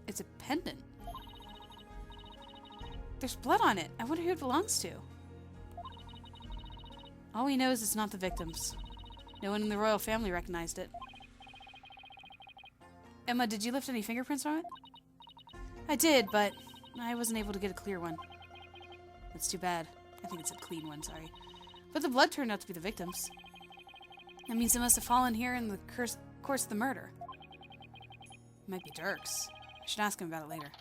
It's a pendant. There's blood on it. I wonder who it belongs to. All we know is it's not the victim's. No one in the royal family recognized it. Emma, did you lift any fingerprints on it? I did, but I wasn't able to get a clear one. That's too bad. I think it's a clean one, sorry. But the blood turned out to be the victim's. That means it must have fallen here in the course of the murder. It might be Dirk's. I should ask him about it later.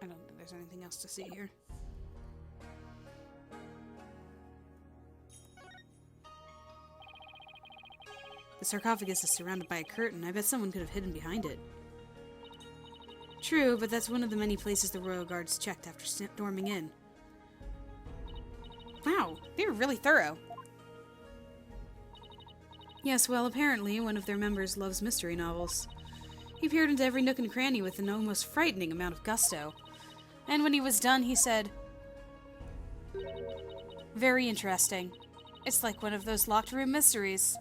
I don't think there's anything else to see here. The sarcophagus is surrounded by a curtain. I bet someone could have hidden behind it. True, but that's one of the many places the royal guards checked after storming in. Wow, they were really thorough. Yes, well, apparently one of their members loves mystery novels. He peered into every nook and cranny with an almost frightening amount of gusto. And when he was done, he said, "Very interesting. It's like one of those locked room mysteries."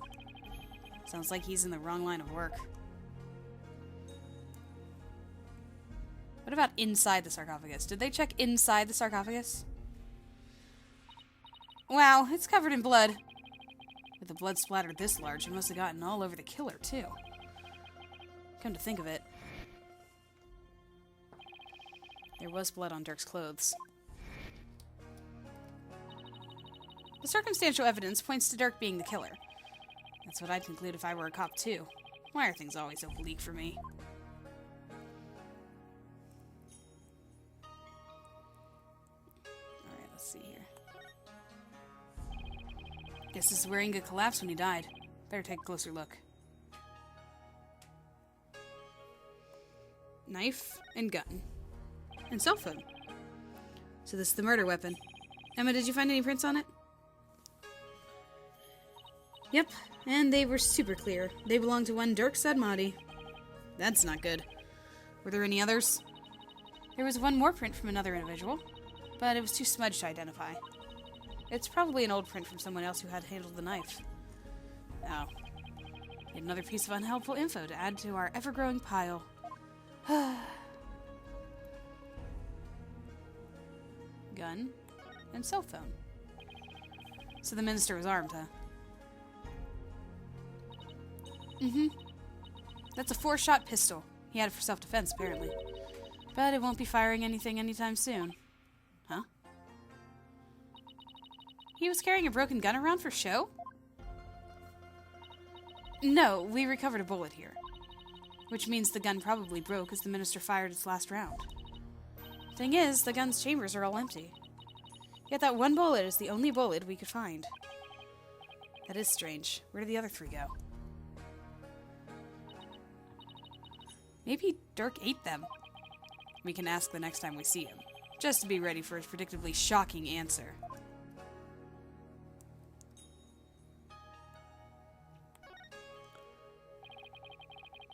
Sounds like he's in the wrong line of work. What about inside the sarcophagus? Did they check inside the sarcophagus? Wow, it's covered in blood. With the blood splattered this large, it must have gotten all over the killer, too. Come to think of it, there was blood on Dirk's clothes. The circumstantial evidence points to Dirk being the killer. That's what I'd conclude if I were a cop, too. Why are things always so bleak for me? Alright, let's see here. Guess this is where Inga collapsed when he died. Better take a closer look. Knife and gun. And cell phone. So this is the murder weapon. Emma, did you find any prints on it? Yep, and they were super clear. They belonged to one Dirk Sadmati. That's not good. Were there any others? There was one more print from another individual, but it was too smudged to identify. It's probably an old print from someone else who had handled the knife. Oh. Yet another piece of unhelpful info to add to our ever-growing pile. Gun and cell phone. So the minister was armed, huh? Mm-hmm. That's a 4-shot pistol. He had it for self-defense, apparently. But it won't be firing anything anytime soon. Huh? He was carrying a broken gun around for show? No, we recovered a bullet here. Which means the gun probably broke as the minister fired its last round. Thing is, the gun's chambers are all empty. Yet that one bullet is the only bullet we could find. That is strange. Where did the other 3 go? Maybe Dirk ate them. We can ask the next time we see him, just to be ready for his predictably shocking answer.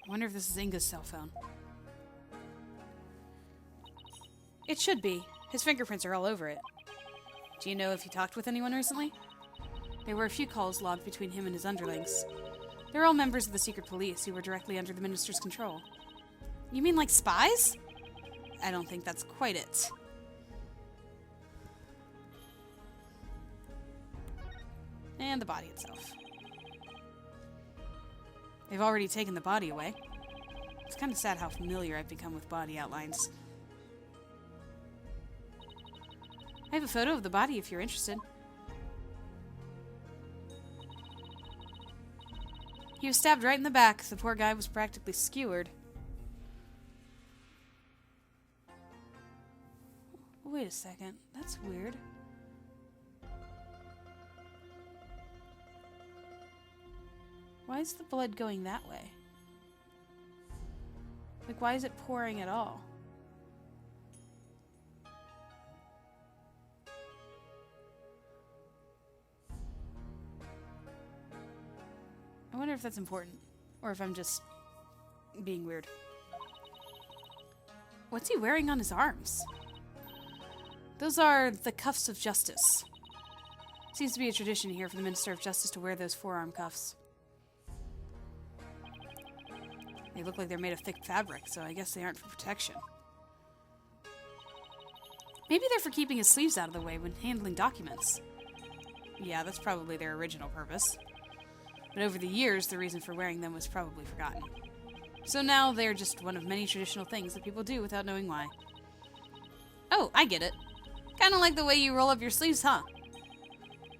I wonder if this is Inga's cell phone. It should be. His fingerprints are all over it. Do you know if he talked with anyone recently? There were a few calls logged between him and his underlings. They're all members of the secret police who were directly under the minister's control. You mean like spies? I don't think that's quite it. And the body itself. They've already taken the body away. It's kind of sad how familiar I've become with body outlines. I have a photo of the body if you're interested. He was stabbed right in the back. The poor guy was practically skewered. Wait a second. That's weird. Why is the blood going that way? Like, why is it pouring at all? I wonder if that's important, or if I'm just being weird. What's he wearing on his arms? Those are the cuffs of justice. Seems to be a tradition here for the Minister of Justice to wear those forearm cuffs. They look like they're made of thick fabric, so I guess they aren't for protection. Maybe they're for keeping his sleeves out of the way when handling documents. Yeah, that's probably their original purpose. But over the years, the reason for wearing them was probably forgotten. So now they're just one of many traditional things that people do without knowing why. Oh, I get it. Kind of like the way you roll up your sleeves, huh?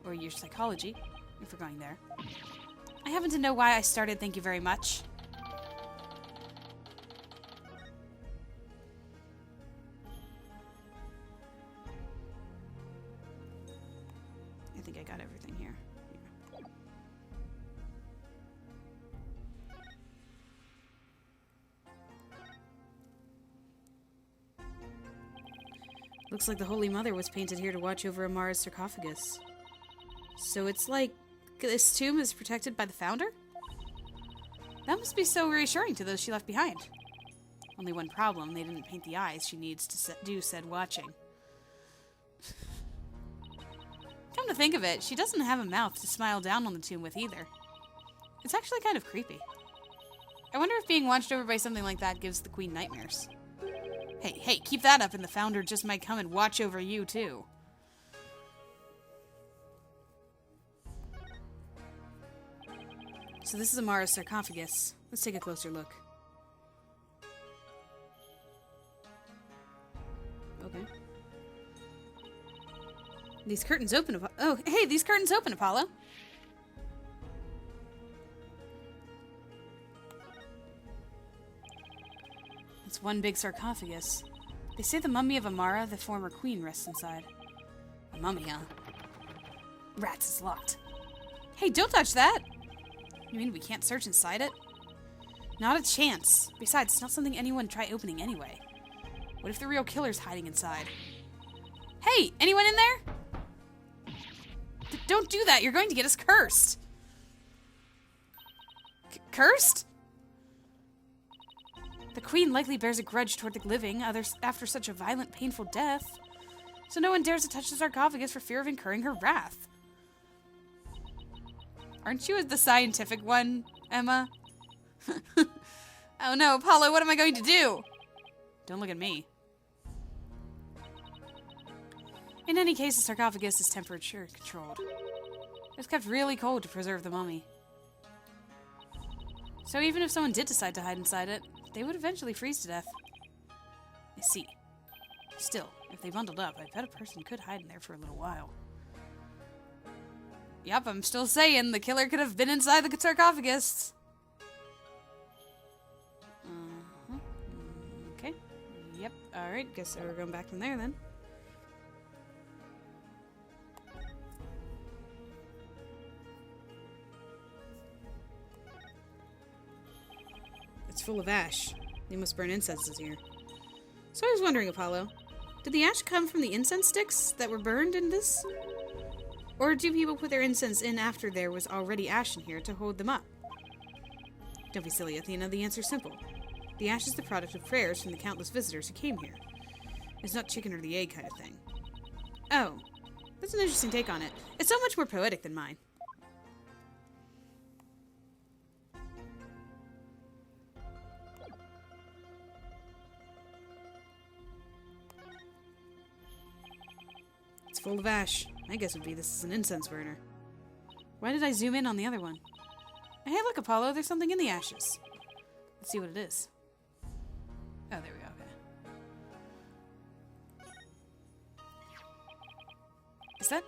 Or your psychology, if we're going there. I happen to know why I started Thank You Very Much. I think I got everything here. Yeah. Looks like the Holy Mother was painted here to watch over Amara's sarcophagus. So it's like this tomb is protected by the founder? That must be so reassuring to those she left behind. Only one problem, they didn't paint the eyes she needs to do said watching. Come to think of it, she doesn't have a mouth to smile down on the tomb with either. It's actually kind of creepy. I wonder if being watched over by something like that gives the Queen nightmares. Hey, keep that up and the founder just might come and watch over you, too. So this is Amara's sarcophagus. Let's take a closer look. Okay. These curtains open, oh, hey, these curtains open, Apollo. It's one big sarcophagus. They say the mummy of Amara, the former queen, rests inside. A mummy, huh? Rats, it's locked. Hey, don't touch that! You mean we can't search inside it? Not a chance. Besides, it's not something anyone would try opening anyway. What if the real killer's hiding inside? Hey, anyone in there? Don't do that, you're going to get us cursed. Cursed? The queen likely bears a grudge toward the living after such a violent, painful death. So no one dares to touch the sarcophagus for fear of incurring her wrath. Aren't you the scientific one, Emma? Oh no, Apollo, what am I going to do? Don't look at me. In any case, the sarcophagus is temperature controlled. It was kept really cold to preserve the mummy. So even if someone did decide to hide inside it, they would eventually freeze to death. I see. Still, if they bundled up, I bet a person could hide in there for a little while. Yep, I'm still saying the killer could have been inside the sarcophagus. Alright, guess we're going back from there then. It's full of ash. They must burn incenses here. So I was wondering, Apollo, did the ash come from the incense sticks that were burned in this? Or do people put their incense in after there was already ash in here to hold them up? Don't be silly, Athena. The answer's simple. The ash is the product of prayers from the countless visitors who came here. It's not chicken or the egg kind of thing. Oh, that's an interesting take on it. It's so much more poetic than mine. It's full of ash. My guess would be this is an incense burner. Why did I zoom in on the other one? Hey, look, Apollo, there's something in the ashes. Let's see what it is. Oh, there we go, okay. Is that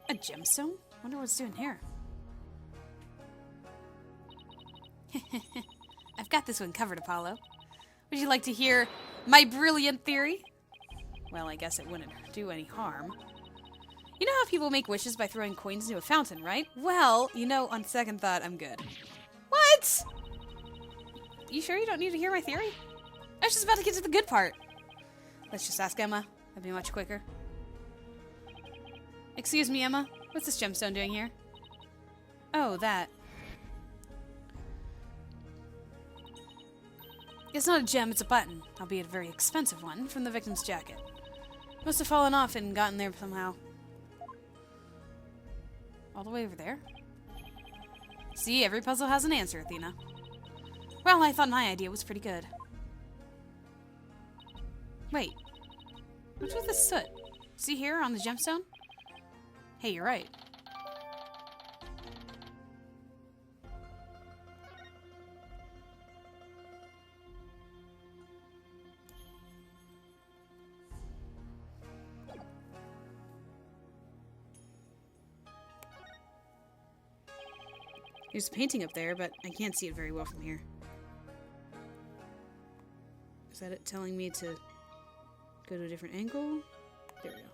a gemstone? Wonder what it's doing here. I've got this one covered, Apollo. Would you like to hear my brilliant theory? Well, I guess it wouldn't do any harm. You know how people make wishes by throwing coins into a fountain, right? Well, you know, on second thought, I'm good. What? You sure you don't need to hear my theory? I was just about to get to the good part. Let's just ask Emma. That'd be much quicker. Excuse me, Emma. What's this gemstone doing here? Oh, that. It's not a gem, it's a button. Albeit a very expensive one, from the victim's jacket. Must have fallen off and gotten there somehow. All the way over there? See, every puzzle has an answer, Athena. Well, I thought my idea was pretty good. Wait. What's with this soot? See here on the gemstone? Hey, you're right. There's a painting up there, but I can't see it very well from here. Is that it telling me to go to a different angle? There we go.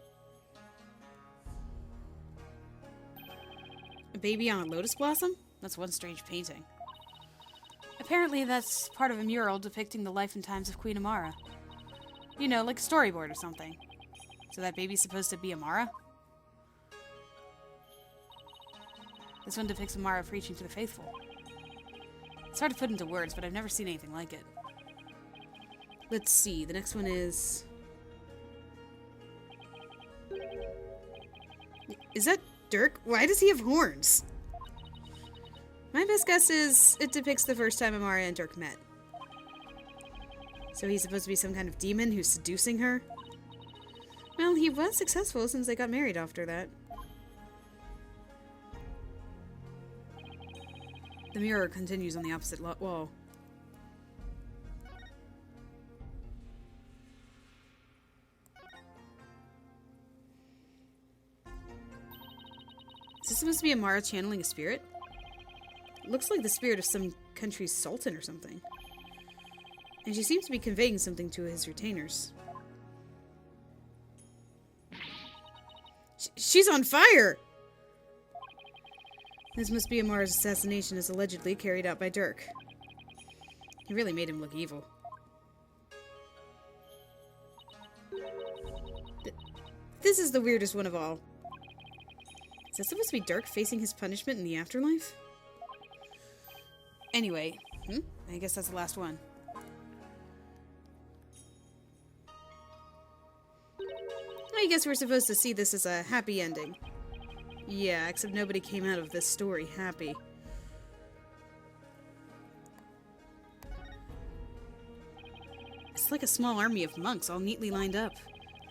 A baby on a lotus blossom? That's one strange painting. Apparently that's part of a mural depicting the life and times of Queen Amara. You know, like a storyboard or something. So that baby's supposed to be Amara? This one depicts Amara preaching to the faithful. It's hard to put into words, but I've never seen anything like it. Let's see, the next one is... Is that Dirk? Why does he have horns? My best guess is it depicts the first time Amara and Dirk met. So he's supposed to be some kind of demon who's seducing her? Well, he was successful since they got married after that. The mirror continues on the opposite wall. Is this supposed to be Amara channeling a spirit? It looks like the spirit of some country's sultan or something. And she seems to be conveying something to his retainers. She's on fire! This must be Amara's assassination as allegedly carried out by Dirk. He really made him look evil. This is the weirdest one of all. Is that supposed to be Dirk facing his punishment in the afterlife? Anyway, I guess that's the last one. I guess we're supposed to see this as a happy ending. Yeah, except nobody came out of this story happy. It's like a small army of monks all neatly lined up.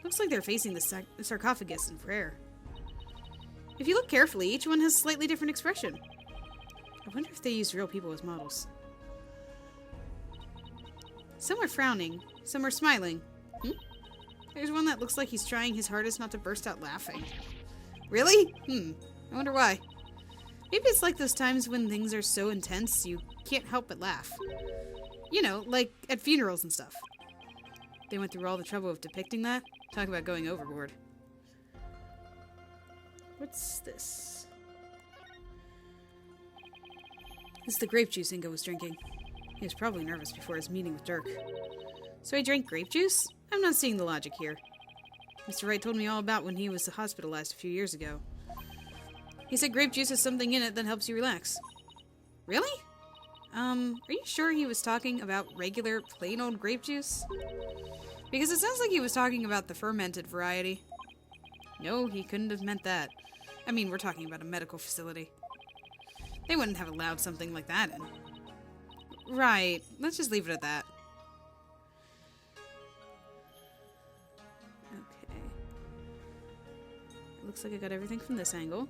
Looks like they're facing the sarcophagus in prayer. If you look carefully, each one has a slightly different expression. I wonder if they used real people as models. Some are frowning, some are smiling. There's one that looks like he's trying his hardest not to burst out laughing. Really? I wonder why. Maybe it's like those times when things are so intense you can't help but laugh. You know, like at funerals and stuff. They went through all the trouble of depicting that? Talk about going overboard. What's this? This is the grape juice Inga was drinking. He was probably nervous before his meeting with Dirk. So he drank grape juice? I'm not seeing the logic here. Mr. Wright told me all about when he was hospitalized a few years ago. He said grape juice has something in it that helps you relax. Really? Are you sure he was talking about regular, plain old grape juice? Because it sounds like he was talking about the fermented variety. No, he couldn't have meant that. I mean, we're talking about a medical facility. They wouldn't have allowed something like that in. Right. Let's just leave it at that. Okay. Looks like I got everything from this angle.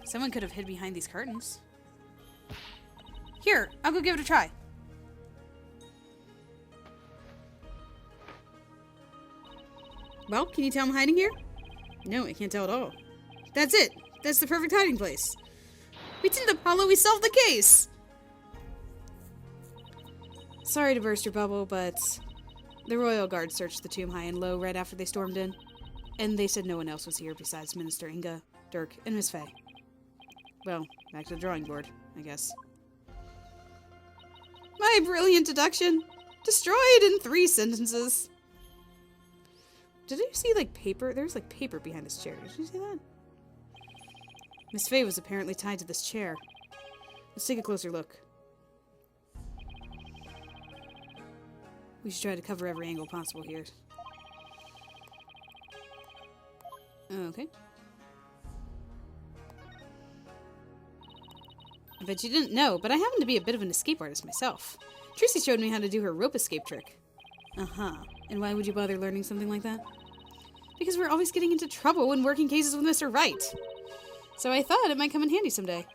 Someone could have hid behind these curtains. Here, I'll go give it a try. Well, can you tell I'm hiding here? No, I can't tell at all. That's it. That's the perfect hiding place. We did it, Apollo. We solved the case. Sorry to burst your bubble, but the Royal Guard searched the tomb high and low right after they stormed in. And they said no one else was here besides Minister Inga, Dirk, and Miss Fey. Well, back to the drawing board, I guess. My brilliant deduction! Destroyed in 3 sentences. Did you see, like, paper? There's, like, paper behind this chair. Did you see that? Miss Fey was apparently tied to this chair. Let's take a closer look. We should try to cover every angle possible here. Okay. I bet you didn't know, but I happen to be a bit of an escape artist myself. Tracy showed me how to do her rope escape trick. Uh-huh. And why would you bother learning something like that? Because we're always getting into trouble when working cases with Mr. Wright. So I thought it might come in handy someday.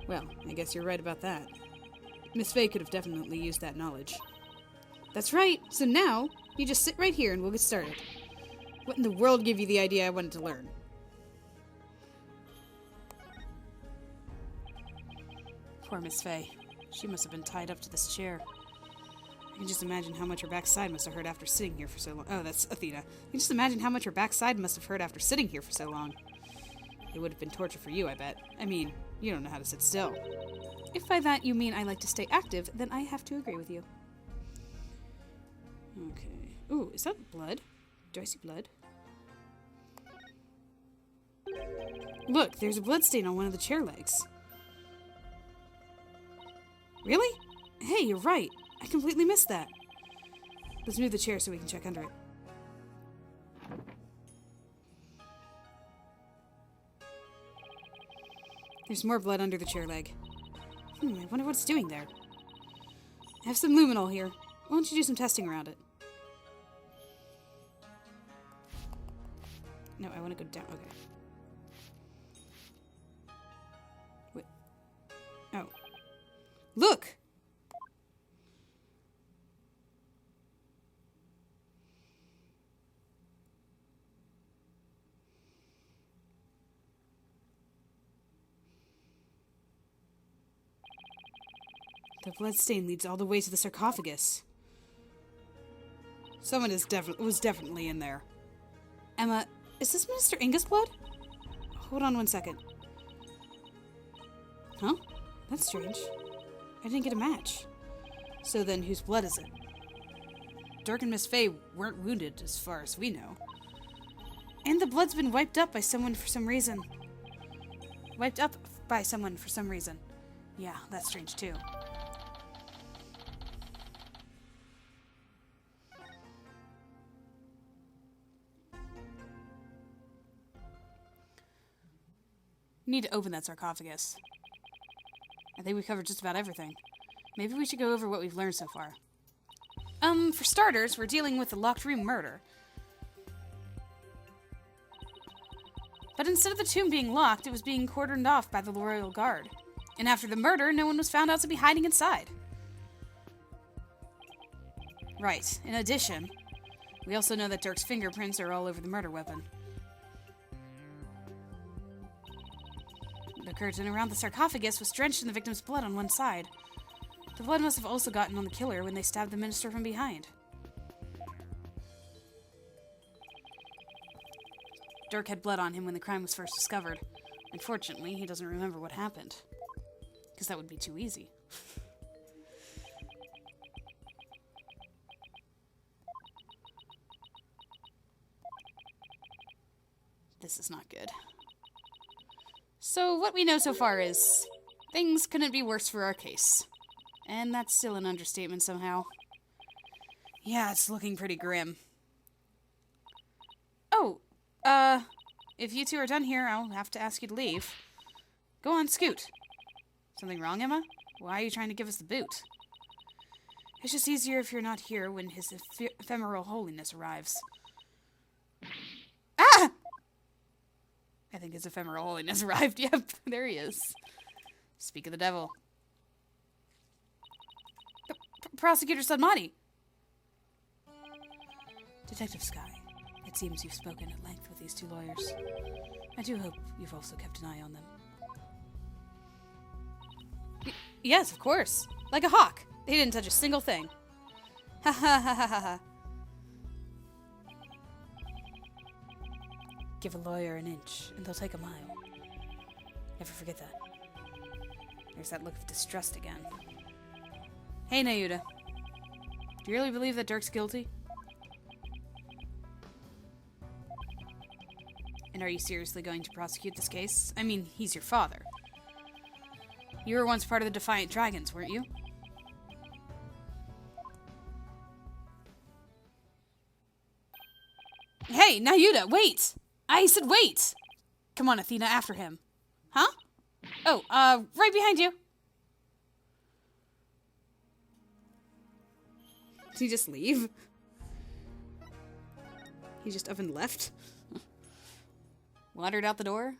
Well, I guess you're right about that. Miss Fey could have definitely used that knowledge. That's right. So now, you just sit right here and we'll get started. What in the world gave you the idea I wanted to learn? Poor Miss Fey. She must have been tied up to this chair. I can just imagine how much her backside must have hurt after sitting here for so long. Oh, that's Athena. I can just imagine how much her backside must have hurt after sitting here for so long. It would have been torture for you, I bet. I mean, you don't know how to sit still. If by that you mean I like to stay active, then I have to agree with you. Okay. Ooh, is that blood? Do I see blood? Look, there's a bloodstain on one of the chair legs. Really? Hey, you're right. I completely missed that. Let's move the chair so we can check under it. There's more blood under the chair leg. I wonder what it's doing there. I have some luminol here. Why don't you do some testing around it? No, I want to go down. Okay. Wait. Oh. Look! The bloodstain leads all the way to the sarcophagus. Someone was definitely in there. Emma, is this Minister Inga's blood? Hold on 1 second. Huh? That's strange. I didn't get a match. So then, whose blood is it? Dirk and Miss Fey weren't wounded, as far as we know. And the blood's been wiped up by someone for some reason. Wiped up by someone for some reason. Yeah, that's strange too. We need to open that sarcophagus. I think we covered just about everything. Maybe we should go over what we've learned so far. For starters, we're dealing with the locked room murder. But instead of the tomb being locked, it was being cordoned off by the Royal Guard. And after the murder, no one was found out to be hiding inside. Right. In addition, we also know that Dirk's fingerprints are all over the murder weapon. curtain around the sarcophagus was drenched in the victim's blood on one side. The blood must have also gotten on the killer when they stabbed the minister from behind. Dirk had blood on him when the crime was first discovered. Unfortunately, he doesn't remember what happened. Because that would be too easy. This is not good. So what we know so far is things couldn't be worse for our case. And that's still an understatement somehow. Yeah, it's looking pretty grim. Oh, if you two are done here, I'll have to ask you to leave. Go on, scoot. Something wrong, Emma? Why are you trying to give us the boot? It's just easier if you're not here when his ephemeral holiness arrives. Ah! I think his ephemeral holiness arrived. Yep, there he is. Speak of the devil. Prosecutor Sadmati. Detective Sky, it seems you've spoken at length with these two lawyers. I do hope you've also kept an eye on them. Yes, of course. Like a hawk. They didn't touch a single thing. Ha ha ha ha ha. Give a lawyer an inch, and they'll take a mile. Never forget that. There's that look of distrust again. Hey, Nayuda. Do you really believe that Dirk's guilty? And are you seriously going to prosecute this case? I mean, he's your father. You were once part of the Defiant Dragons, weren't you? Hey, Nayuda, wait! I said wait! Come on, Athena, after him. Huh? Oh, right behind you. Did he just leave? He just up and left? Wandered out the door?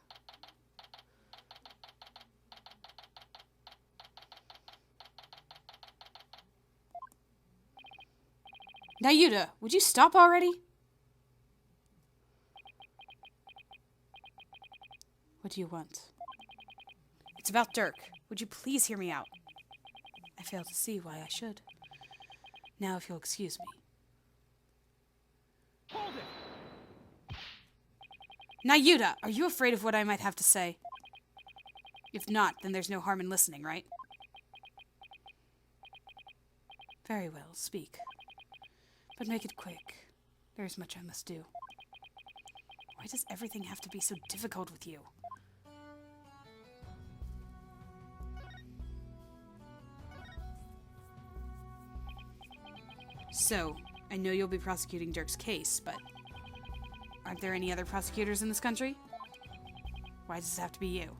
Nayuda, would you stop already? What do you want? It's about Dirk. Would you please hear me out? I fail to see why I should. Now, if you'll excuse me. Hold it! Nayuda, are you afraid of what I might have to say? If not, then there's no harm in listening, right? Very well, speak. But make it quick. There is much I must do. Why does everything have to be so difficult with you? So, I know you'll be prosecuting Dirk's case, but aren't there any other prosecutors in this country? Why does it have to be you?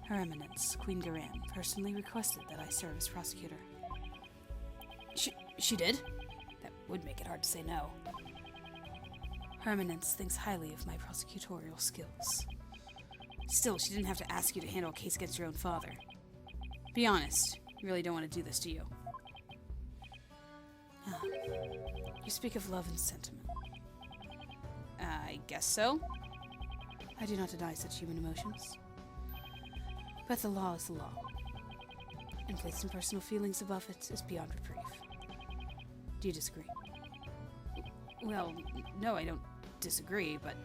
Her Eminence, Queen Khura'in, personally requested that I serve as prosecutor. She did? That would make it hard to say no. Her Eminence thinks highly of my prosecutorial skills. Still, she didn't have to ask you to handle a case against your own father. Be honest, you really don't want to do this, do you? You speak of love and sentiment. I guess so. I do not deny such human emotions. But the law is the law. And placing personal feelings above it is beyond reprieve. Do you disagree? Well, no, I don't disagree, but...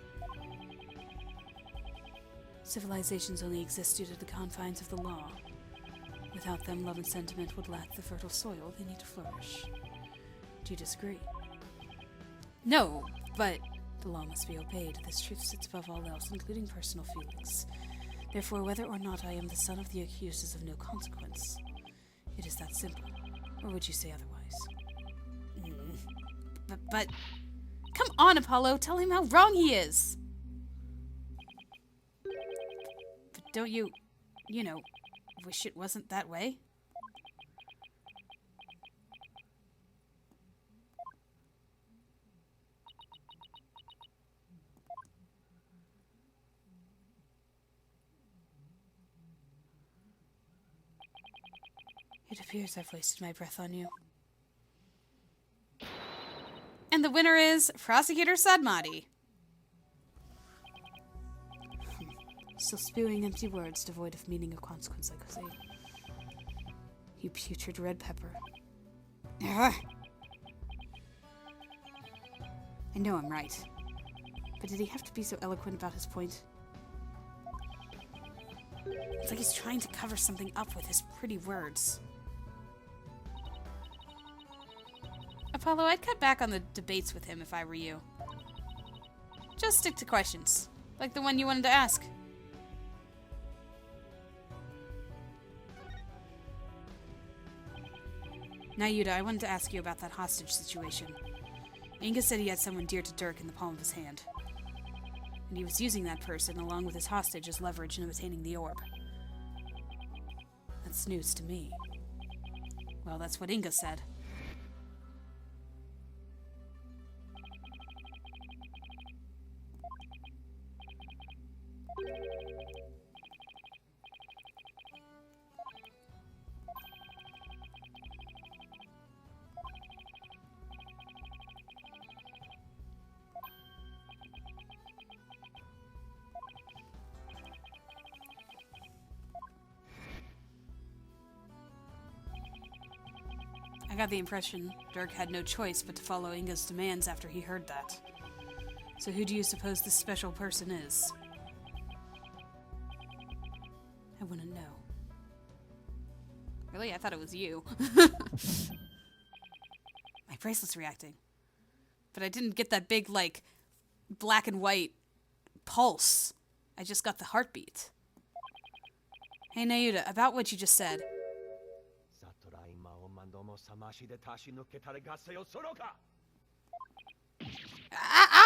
Civilizations only exist due to the confines of the law. Without them, love and sentiment would lack the fertile soil they need to flourish. Do you disagree? No, but the law must be obeyed. This truth sits above all else, including personal feelings. Therefore, whether or not I am the son of the accused is of no consequence. It is that simple. Or would you say otherwise? But... Come on, Apollo! Tell him how wrong he is! But don't you know, wish it wasn't that way? It appears I've wasted my breath on you. And the winner is Prosecutor Sadmati. Still spewing empty words devoid of meaning or consequence, I could say. You putrid red pepper. Ugh. I know I'm right. But did he have to be so eloquent about his point? It's like he's trying to cover something up with his pretty words. Apollo, I'd cut back on the debates with him if I were you. Just stick to questions, like the one you wanted to ask. Now, Yuta, I wanted to ask you about that hostage situation. Inga said he had someone dear to Dirk in the palm of his hand. And he was using that person, along with his hostage, as leverage in obtaining the orb. That's news to me. Well, that's what Inga said. I got the impression Dirk had no choice but to follow Inga's demands after he heard that. So who do you suppose this special person is? I wouldn't know. Really? I thought it was you. My bracelet's reacting. But I didn't get that big, like, black and white pulse. I just got the heartbeat. Hey, Nayuta, about what you just said.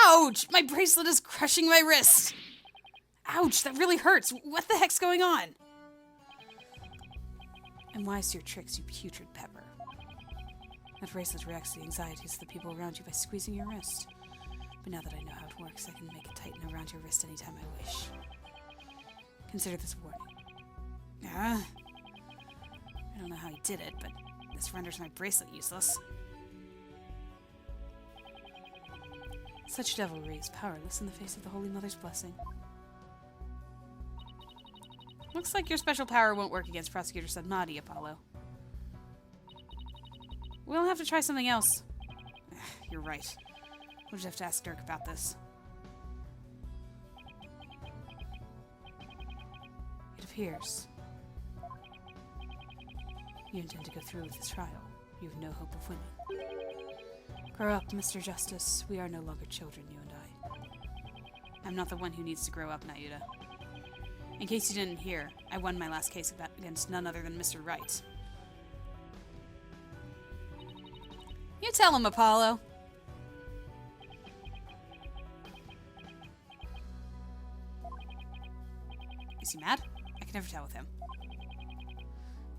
Ouch! My bracelet is crushing my wrist! Ouch, that really hurts. What the heck's going on? And wise to your tricks, you putrid pepper. That bracelet reacts to the anxieties of the people around you by squeezing your wrist. But now that I know how it works, I can make it tighten around your wrist anytime I wish. Consider this a warning. I don't know how he did it, but this renders my bracelet useless. Such devilry is powerless in the face of the Holy Mother's blessing. Looks like your special power won't work against Prosecutor Sanmati, Apollo. We'll have to try something else. You're right. We'll just have to ask Dirk about this. It appears you intend to go through with this trial. You have no hope of winning. Grow up, Mr. Justice. We are no longer children, you and I. I'm not the one who needs to grow up, Nayuta. In case you didn't hear, I won my last case against none other than Mr. Wright. You tell him, Apollo. Is he mad? I can never tell with him.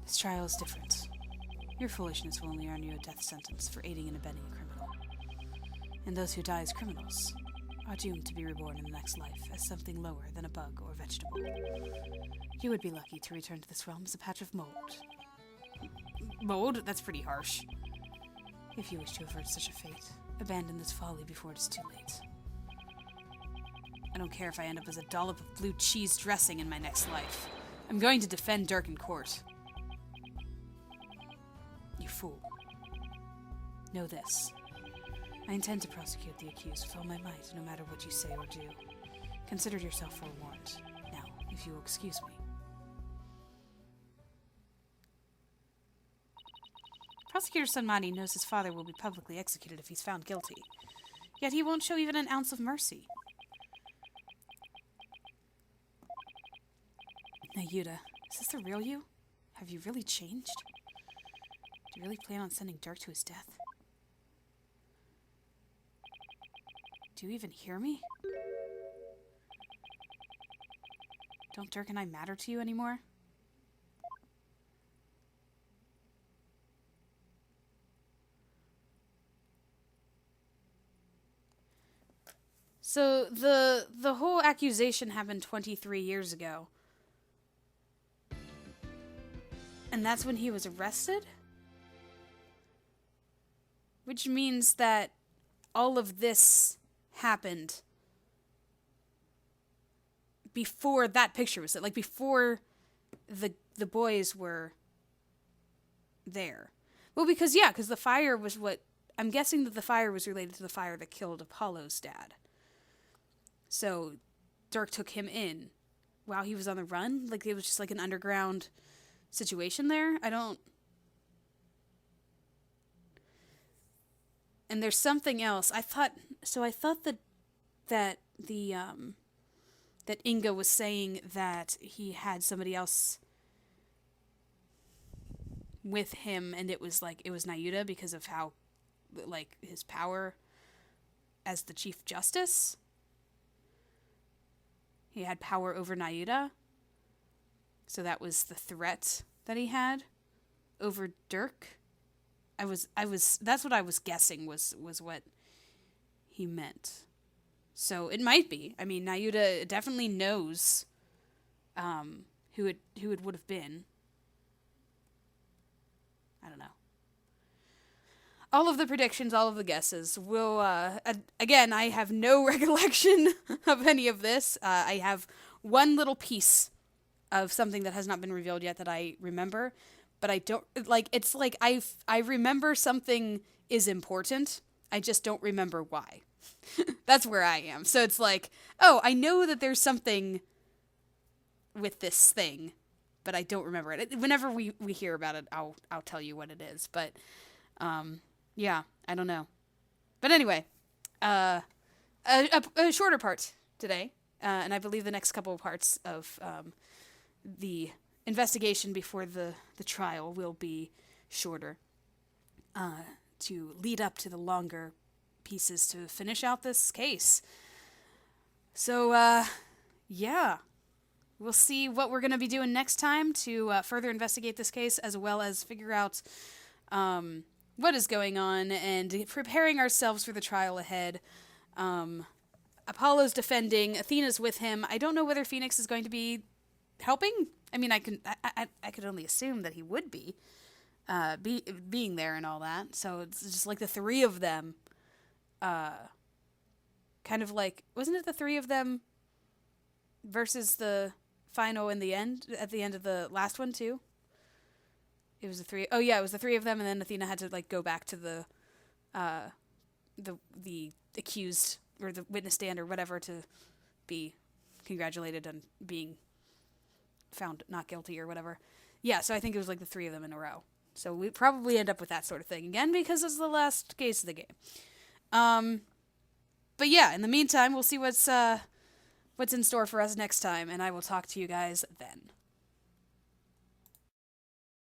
This trial is different. Your foolishness will only earn you a death sentence for aiding and abetting a criminal. And those who die as criminals are doomed to be reborn in the next life as something lower than a bug or vegetable. You would be lucky to return to this realm as a patch of mold. Mold? That's pretty harsh. If you wish to avert such a fate, abandon this folly before it is too late. I don't care if I end up as a dollop of blue cheese dressing in my next life. I'm going to defend Dirk in court. You fool. Know this. I intend to prosecute the accused with all my might, no matter what you say or do. Consider yourself forewarned. Now, if you will excuse me. Prosecutor Sanmati knows his father will be publicly executed if he's found guilty. Yet he won't show even an ounce of mercy. Nayuta, is this the real you? Have you really changed? Do you really plan on sending Dirk to his death? Do you even hear me? Don't Dirk and I matter to you anymore? So the whole accusation happened 23 years ago. And that's when he was arrested? Which means that all of this happened before that picture was like before the boys were there. Well, because the fire was what I'm guessing that the fire was related to the fire that killed Apollo's dad. So Dirk took him in while he was on the run. Like it was just like an underground situation there. And there's something else. I thought that Inga was saying that he had somebody else with him, and it was Nayuta because of how, like, his power as the Chief Justice. He had power over Nayuta. So that was the threat that he had over Dirk. That's what I was guessing was what he meant. So it might be. I mean, Nayuta definitely knows who it would have been. I don't know. All of the predictions, all of the guesses will, again, I have no recollection of any of this. I have one little piece of something that has not been revealed yet that I remember, but I don't, like, it's like I remember something is important, I just don't remember why. That's where I am. So it's like, oh, I know that there's something with this thing, but I don't remember it. Whenever we hear about it, I'll tell you what it is. But, yeah, I don't know. But anyway, a shorter part today, and I believe the next couple of parts of the investigation before the trial will be shorter, to lead up to the longer pieces to finish out this case. So, yeah. We'll see what we're going to be doing next time to further investigate this case, as well as figure out what is going on and preparing ourselves for the trial ahead. Apollo's defending. Athena's with him. I don't know whether Phoenix is going to be helping. I mean, I could only assume that he would be, being there and all that. So it's just like the three of them, kind of like, wasn't it the three of them versus the final in the end, at the end of the last one too? It was the three. Oh yeah, it was the three of them, and then Athena had to like go back to the accused or the witness stand or whatever to be congratulated on being found not guilty or whatever. Yeah, so I think it was like the three of them in a row. So we probably end up with that sort of thing again because it's the last case of the game. But yeah, in the meantime, we'll see what's in store for us next time, and I will talk to you guys then.